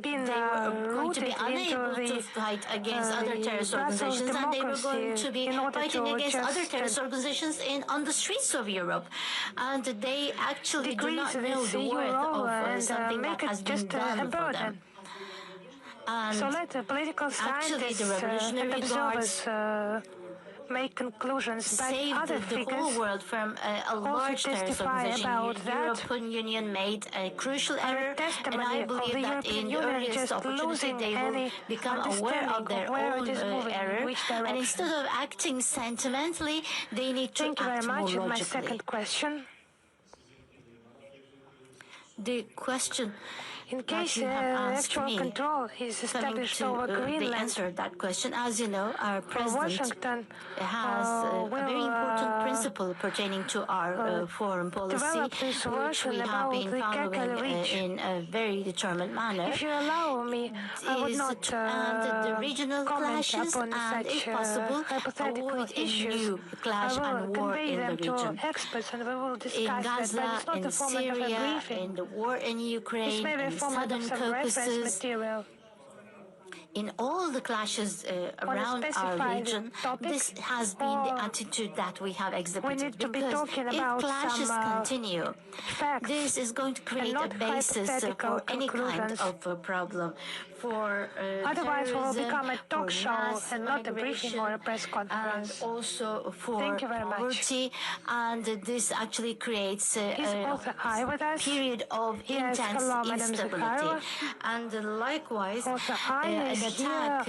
been they were going to be unable to fight against other terrorist organizations, and they were going to be fighting against other terrorist organizations on the streets of Europe. And they actually do not know the worth of something that has been done for them. And so let the political scientists and observers make conclusions, but other the figures whole world from a large terrorist organization. The European Union made a crucial error, and I believe that in the earliest opportunity they will become aware of their own error, and instead of acting sentimentally, they need to act more logically. Thank you very much. My second question. The question in case actual control is established over Greenland, the answer to that question, as you know, our president has a very important principle pertaining to our foreign policy, which we have been following in a very determined manner. If you allow me, I would not the regional clashes upon and, if possible, avoid a new clash and war in the region. In Gaza, in Syria, in the war in Ukraine, in Southern Caucasus, in all the clashes around our region, this has been the attitude that we have exhibited. Because if clashes continue, this is going to create a basis for any kind of problem. For otherwise, we will become a talk show and not a briefing or a press conference. And also for poverty, and this actually creates a period of intense instability. And likewise, attack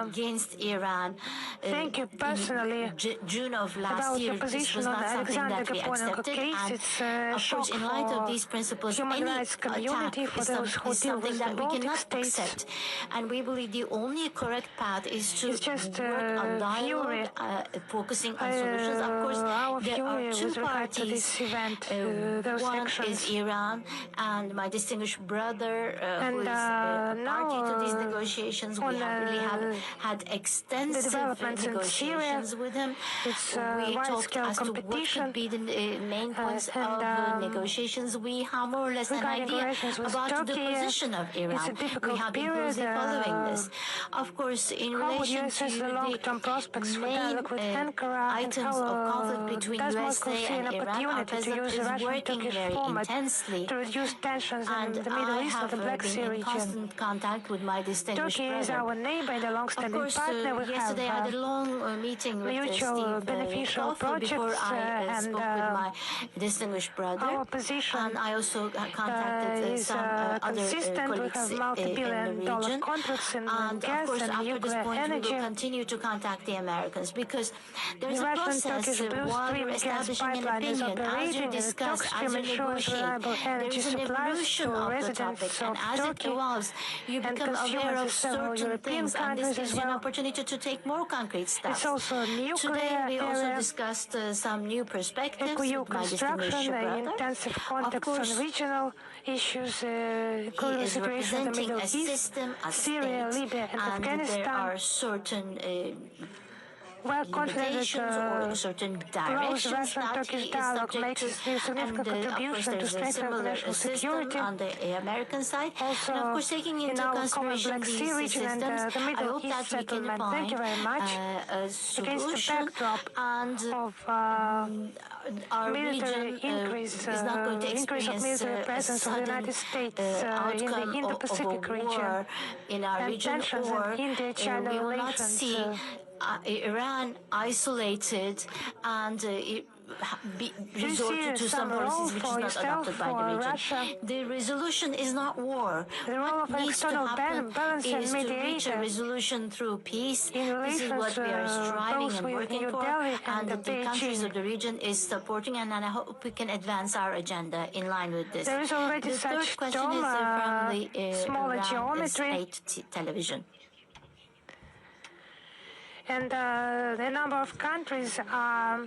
against Iran thank you personally in June of last about year. your This position was on not the something Alexander that we Gaponenko accepted. case. And It's a of shock course, in light for of these principles, human any rights community, attack for those who is deal something with the that we Baltic cannot states. accept. And we believe the only correct path is to It's just work on dialogue, fury. focusing on solutions. Of course, Our there are fury two with regard to parties. this event, those One actions. is Iran, and my distinguished brother, who is party to these negotiations. We really have had extensive negotiations with him. We talked as to what could be the main points of negotiations. We have more or less an idea about the position of Iran. We have been closely following this. Of course, in relation to the main items of conflict between USA and Iran, our president is working very intensely, to reduce tensions and in the Middle I East and have the Black Sea been in region. constant contact with my distinguished Turkey is brother. our neighbor and a Of long-standing course, partner. We yesterday I have had a long meeting with mutual Steve beneficial Toffel before projects, I spoke and with my distinguished brother. our position And I also contacted is some other consistent. We colleagues have in the multi-billion-dollar region. contracts in And of gas course, and after this nuclear point, we energy. will continue to contact the Americans, because there's The a Russian-Turkish process Blue while Stream you're gas establishing an pipeline is opinion, as you operating, and the discuss, Turk as Stream you ensures negotiate. reliable There energy is an supplies evolution to of the residents topic, and of as it Turkey evolves, you and become aware consumers of of several certain European things, and this countries gives as you an well. opportunity to take more concrete steps. It's also a nuclear Today, we also area, discussed some new perspectives ECU with my construction, distinguished brother. intensive Of contacts on course, regional issues, he including the is situation in the representing Middle a East, system, a Syria, state, Libya, and and there Afghanistan. are certain Well, confident limitations or certain close directions that Russian-Turkish he is dialogue subject makes to. a significant And of course, contribution to there's a strengthen similar national system security. on the American side. Also, And of course, taking in into our common consideration Black Sea these region and systems, the I Middle hope East that we can settlement. find Thank you very much. a Against the solution, backdrop and of our military region increase, is not going to increase of experience military a presence of the sudden United States in outcome the of Indo-Pacific a region, war in our and region, tensions or in India-China we will not relations. see Iran isolated and resorted to some policies which is not adopted by the region. Russia? The resolution is not war. The role of What an needs to external happen balance and is to reach a mediator resolution through peace. in This is what relations we are striving both and with working New for, Delhi and and the countries Beijing. of the region is supporting, and I hope we can advance our agenda in line with this. There is already The such third question is from the smaller Iran geometry. state television. And a number of countries are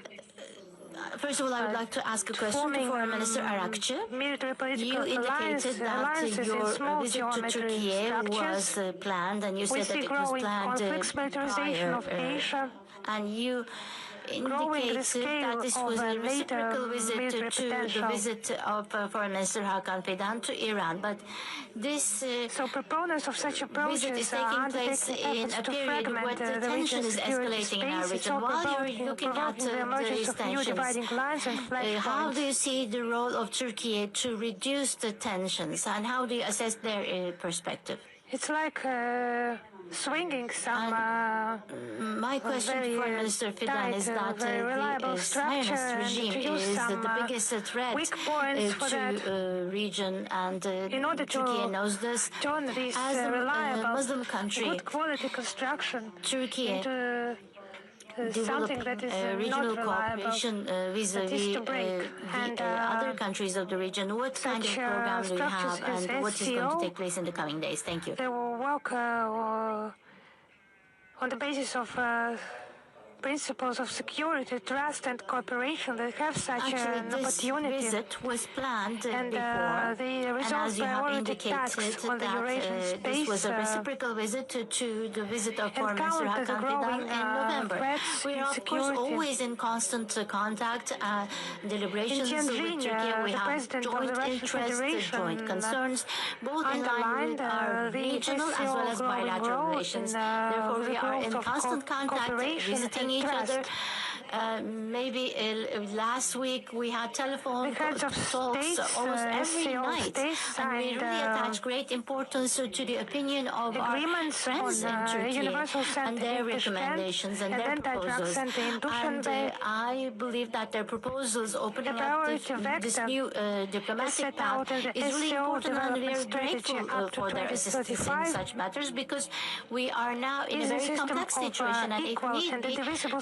First of all, I would like to ask a question to Foreign Minister Arakчи. military You political indicated that alliances in your small visit to geometry Turkey structures. was planned, and you We said that see it was growing planned conflicts, militarization of Asia, and you growing the indicated scale that this of was a later reciprocal visit military to the potential. visit of Foreign Minister Fidana to Iran. But this So proponents of such visit approaches is are taking place undertaking in efforts a to period where fragment the the tension region's is security escalating in our space. It's region. all While you're looking at provoking the emergence these of new tensions, dividing lines and how flashpoints. do you see the role of Turkey to reduce the tensions, and how do you assess their perspective? It's like swinging some My question to very Foreign Minister Fidana is that very reliable the structure Zionist and regime to use is some the biggest threat weak points for that to region, and in order Turkey to knows this. turn this As a reliable, Muslim country, good quality construction Turkey into something that is regional not reliable, cooperation that is vis-à-vis to break. the other countries of the region. What kind of program do you have, and what is going to take place in the coming days? Thank you. They will work on the basis of principles of security, trust, and cooperation that have such an opportunity. This visit was planned And before, the and resolve as you have priority indicated, tasks on the that Eurasian space this was a reciprocal visit to the visit of Foreign Minister counter the Hakan growing Fidan in November. threats We in are, of course, security. always in constant contact, deliberations In with Tianjin, Turkey. We the have president of the joint Russian interests, Federation joint concerns, both in line underlined with our the regional as well as growing bilateral role relations. in Therefore, the we are growth in of constant contact, cooperation visiting and each trust. other. Maybe last week we had telephone talks almost every night, and we really attach great importance to the opinion of our friends in Turkey and their recommendations and their proposals. And I believe that their proposals opening up this new diplomatic path is really important, and we are grateful for their assistance in such matters, because we are now in a very complex situation, and if need be,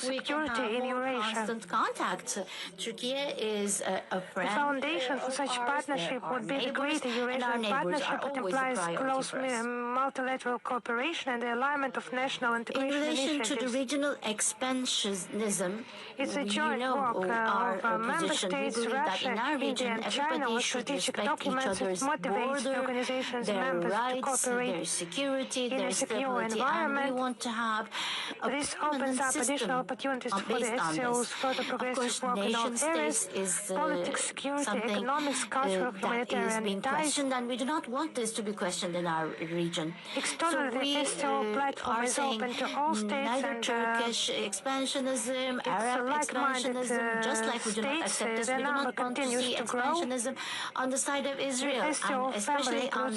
we can have more constant contact. Turkey is a friend. The foundation for such partnership would be the Greater Eurasian Partnership, that implies close multilateral cooperation and the alignment of national integration in relation initiatives. To the regional expansionism, it's a joint work of member states, Russia, India, and China, with strategic documents that motivates the organization's members to cooperate their security, in their a secure stability, environment. And we want to have this opens up additional opportunities for the SCO's further progressive work in all areas: politics, security, economics, cultural, humanitarian ties. And we do not want this to be questioned in our region. Externally, the SCO platform is open to all states, neither and Turkish expansionism, Arab expansionism, just like we do not accept this, we do not want to see expansionism on the side of Israel, and especially on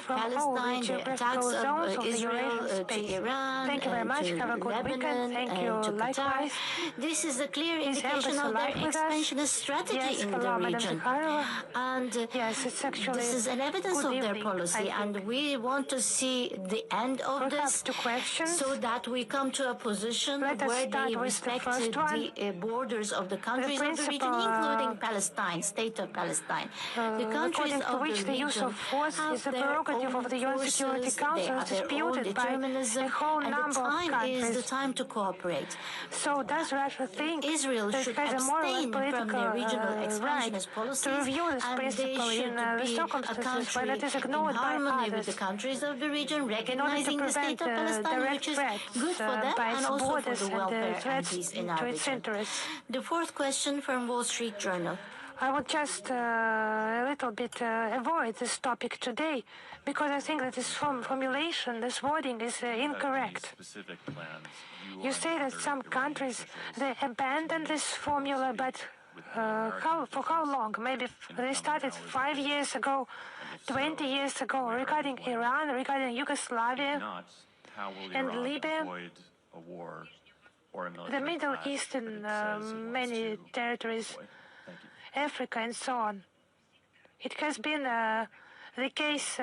Palestine, the attacks of Israel to Iran, Thank you very much. to Have a good Lebanon, weekend. Thank you. to Qatar. Likewise. This is a clear indication of their expansionist strategy in the region. And yes, it's actually this is an evidence of their policy, and we want to see the end of this, so that we come to a position where they respect the borders of the countries of the region, including Palestine, state of Palestine. The countries of which the the use region of force have is the their prerogative own of the UN Security forces, Council, they is have their own disputed by determinism, a whole and number the of time countries. is the time to cooperate. So does Russia think Israel that should it has a moral and abstain from political their regional right expansionist policies, to review this and principle they in should the be a circumstances when it is country in ignored by harmony with others, the countries of the region, in order to recognizing the prevent state of Palestine, direct which is threats good for them by and its also for borders the and welfare and threats peace in our to its region. interests. The fourth question from Wall Street Journal. I would just a little bit avoid this topic today, because I think that this formulation, this wording is incorrect. You say that some countries, they abandon this formula, but for how long? Maybe they started 5 years ago, 20 years ago, regarding Iran, regarding Yugoslavia and Libya, the Middle East, and many territories, Africa, and so on. It has been the case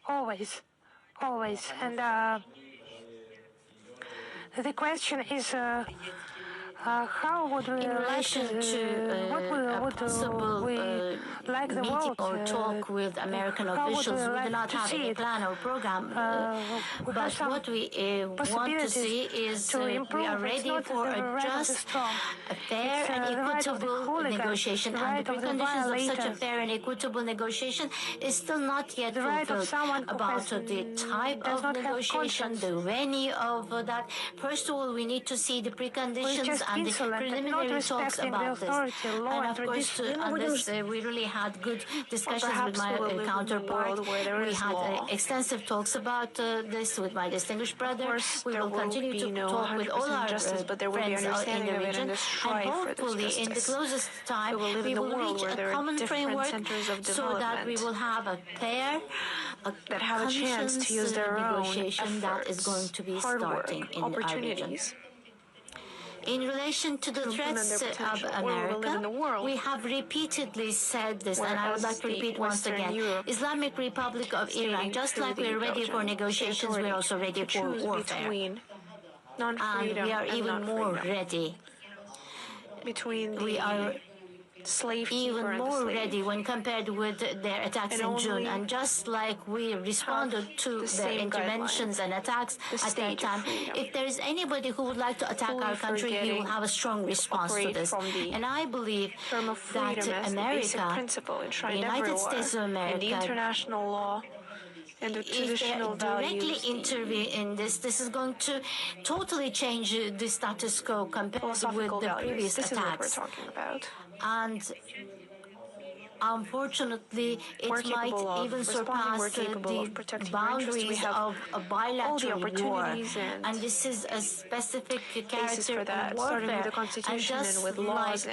always. And the question is, how would we like to, what would we like the meeting world or talk with American officials? We do not have any plan or program, but what we want to see is we are ready for a just, a fair and equitable negotiation, and the preconditions of such a fair and equitable negotiation is still not yet fulfilled. About the type of negotiation, the venue of that. First of all, we need to see the preconditions and the preliminary talks about this. And of course, on this, we really had good discussions with my counterpart. We had extensive talks about this with my distinguished brother. We will continue to talk with all our friends in the region, and hopefully in the closest time we will reach a common framework, so that we will have a fair, that have a chance to use their own negotiation that is going to be starting in our region. In relation to the threats of America, we have repeatedly said this, and I would like to repeat once again. Islamic Republic of Iran, just like we're ready for negotiations, we're also ready for warfare. And we are even more ready. We are even more ready when compared with their attacks in June. And just like we responded to their interventions and attacks at that time, if there is anybody who would like to attack our country, we will have a strong response to this. And I believe that America, the United States of America, the international law, and the traditional if they directly intervene in this, this is going to totally change the status quo compared with the previous attacks. And unfortunately, it might even surpass the boundaries of a bilateral war. And this is a specific character of warfare. And just like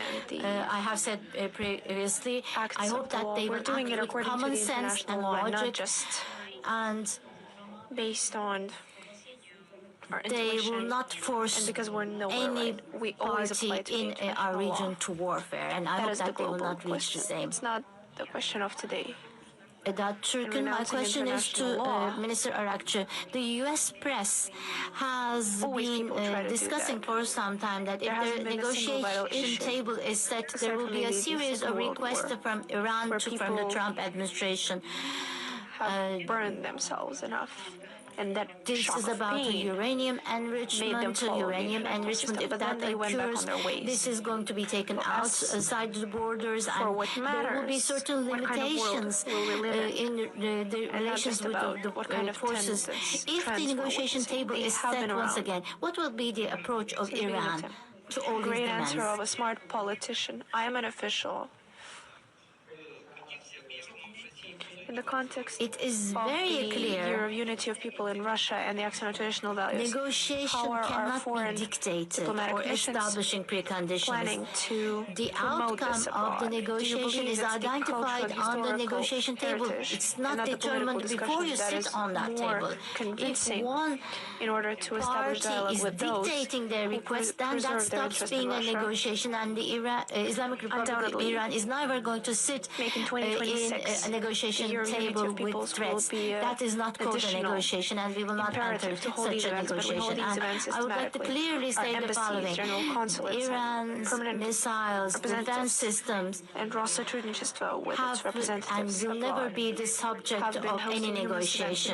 I have said previously, I hope that they will act with common sense and logic, and based on our they will not force because we're any we always party in our region to warfare. And I hope that they will not reach the same. It's not the question of today. My question is to Minister Arakçı. The U.S. press has been discussing for some time that if the negotiation table is set, there will be a series of requests from Iran from the Trump administration. Have burned themselves enough. And that this is about uranium enrichment. If that occurs, this is going to be taken outside the borders, and there will be certain limitations in the relations with the forces. If the negotiation table is set once again, what will be the approach of Iran to all these demands? Great answer of a smart politician. I am an official. In the context it is of very the clear year of unity of people in Russia and the action of traditional values, negotiation cannot be dictated or establishing preconditions. The outcome of the negotiation is identified on the negotiation table. It's not determined before you sit on that table. If one party is dictating their request, then that stops being a negotiation, and the Islamic Republic of Iran is never going to sit in a negotiation table with threats. That is not called a negotiation, and we will not enter such a negotiation. And I would like to clearly say the following: Iran's missiles, defense systems have and will never be the subject of any negotiation.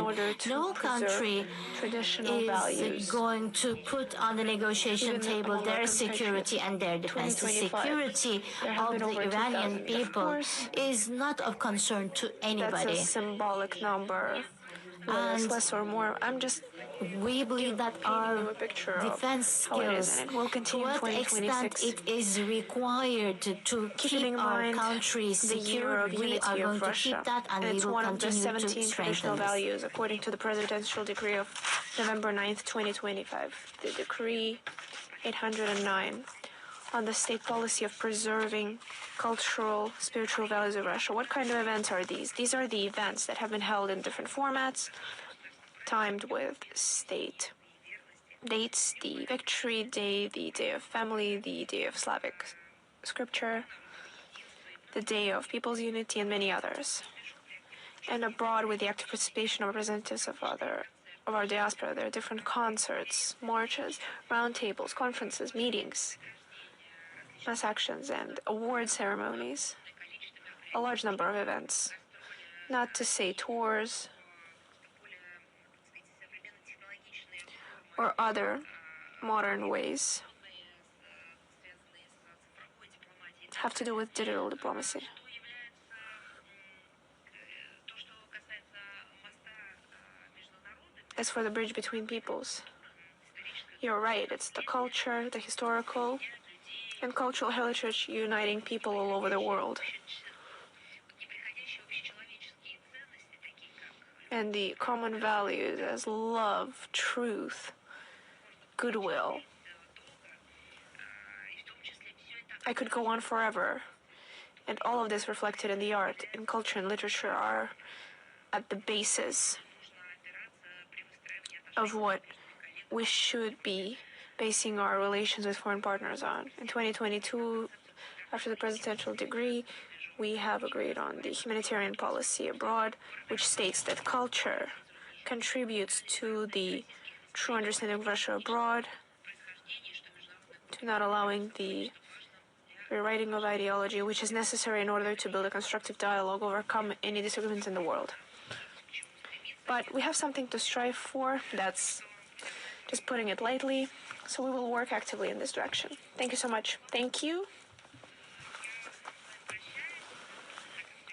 No country is going to put on the negotiation table their security and their defense. The security of the Iranian people is not of concern to anybody. That's a symbolic number. And less or more. We believe that our defense skills, to what extent it is required to keep our country secure, we are going to keep that, and we will continue to strengthen values according to the presidential decree of November 9th, 2025. The decree 809 on the state policy of preserving cultural, spiritual values of Russia. What kind of events are these? These are the events that have been held in different formats, timed with state dates: the Victory Day, the Day of Family, the Day of Slavic Scripture, the Day of People's Unity, and many others. And abroad, with the active participation of representatives of our diaspora, there are different concerts, marches, roundtables, conferences, meetings, mass actions, and award ceremonies. A large number of events, not to say tours or other modern ways, have to do with digital diplomacy. As for the bridge between peoples, you're right, it's the culture, the historical and cultural heritage uniting people all over the world. And the common values as love, truth, goodwill. I could go on forever. And all of this reflected in the art, in culture and literature are at the basis of what we should be basing our relations with foreign partners on. In 2022, after the presidential decree, we have agreed on the humanitarian policy abroad, which states that culture contributes to the true understanding of Russia abroad, to not allowing the rewriting of ideology, which is necessary in order to build a constructive dialogue, overcome any disagreements in the world. But we have something to strive for, that's just putting it lightly, so we will work actively in this direction. Thank you so much. Thank you.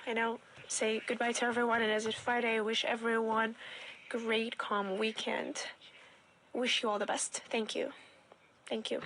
I now say goodbye to everyone, and as it's Friday, I wish everyone a great, calm weekend. Wish you all the best. Thank you. Thank you.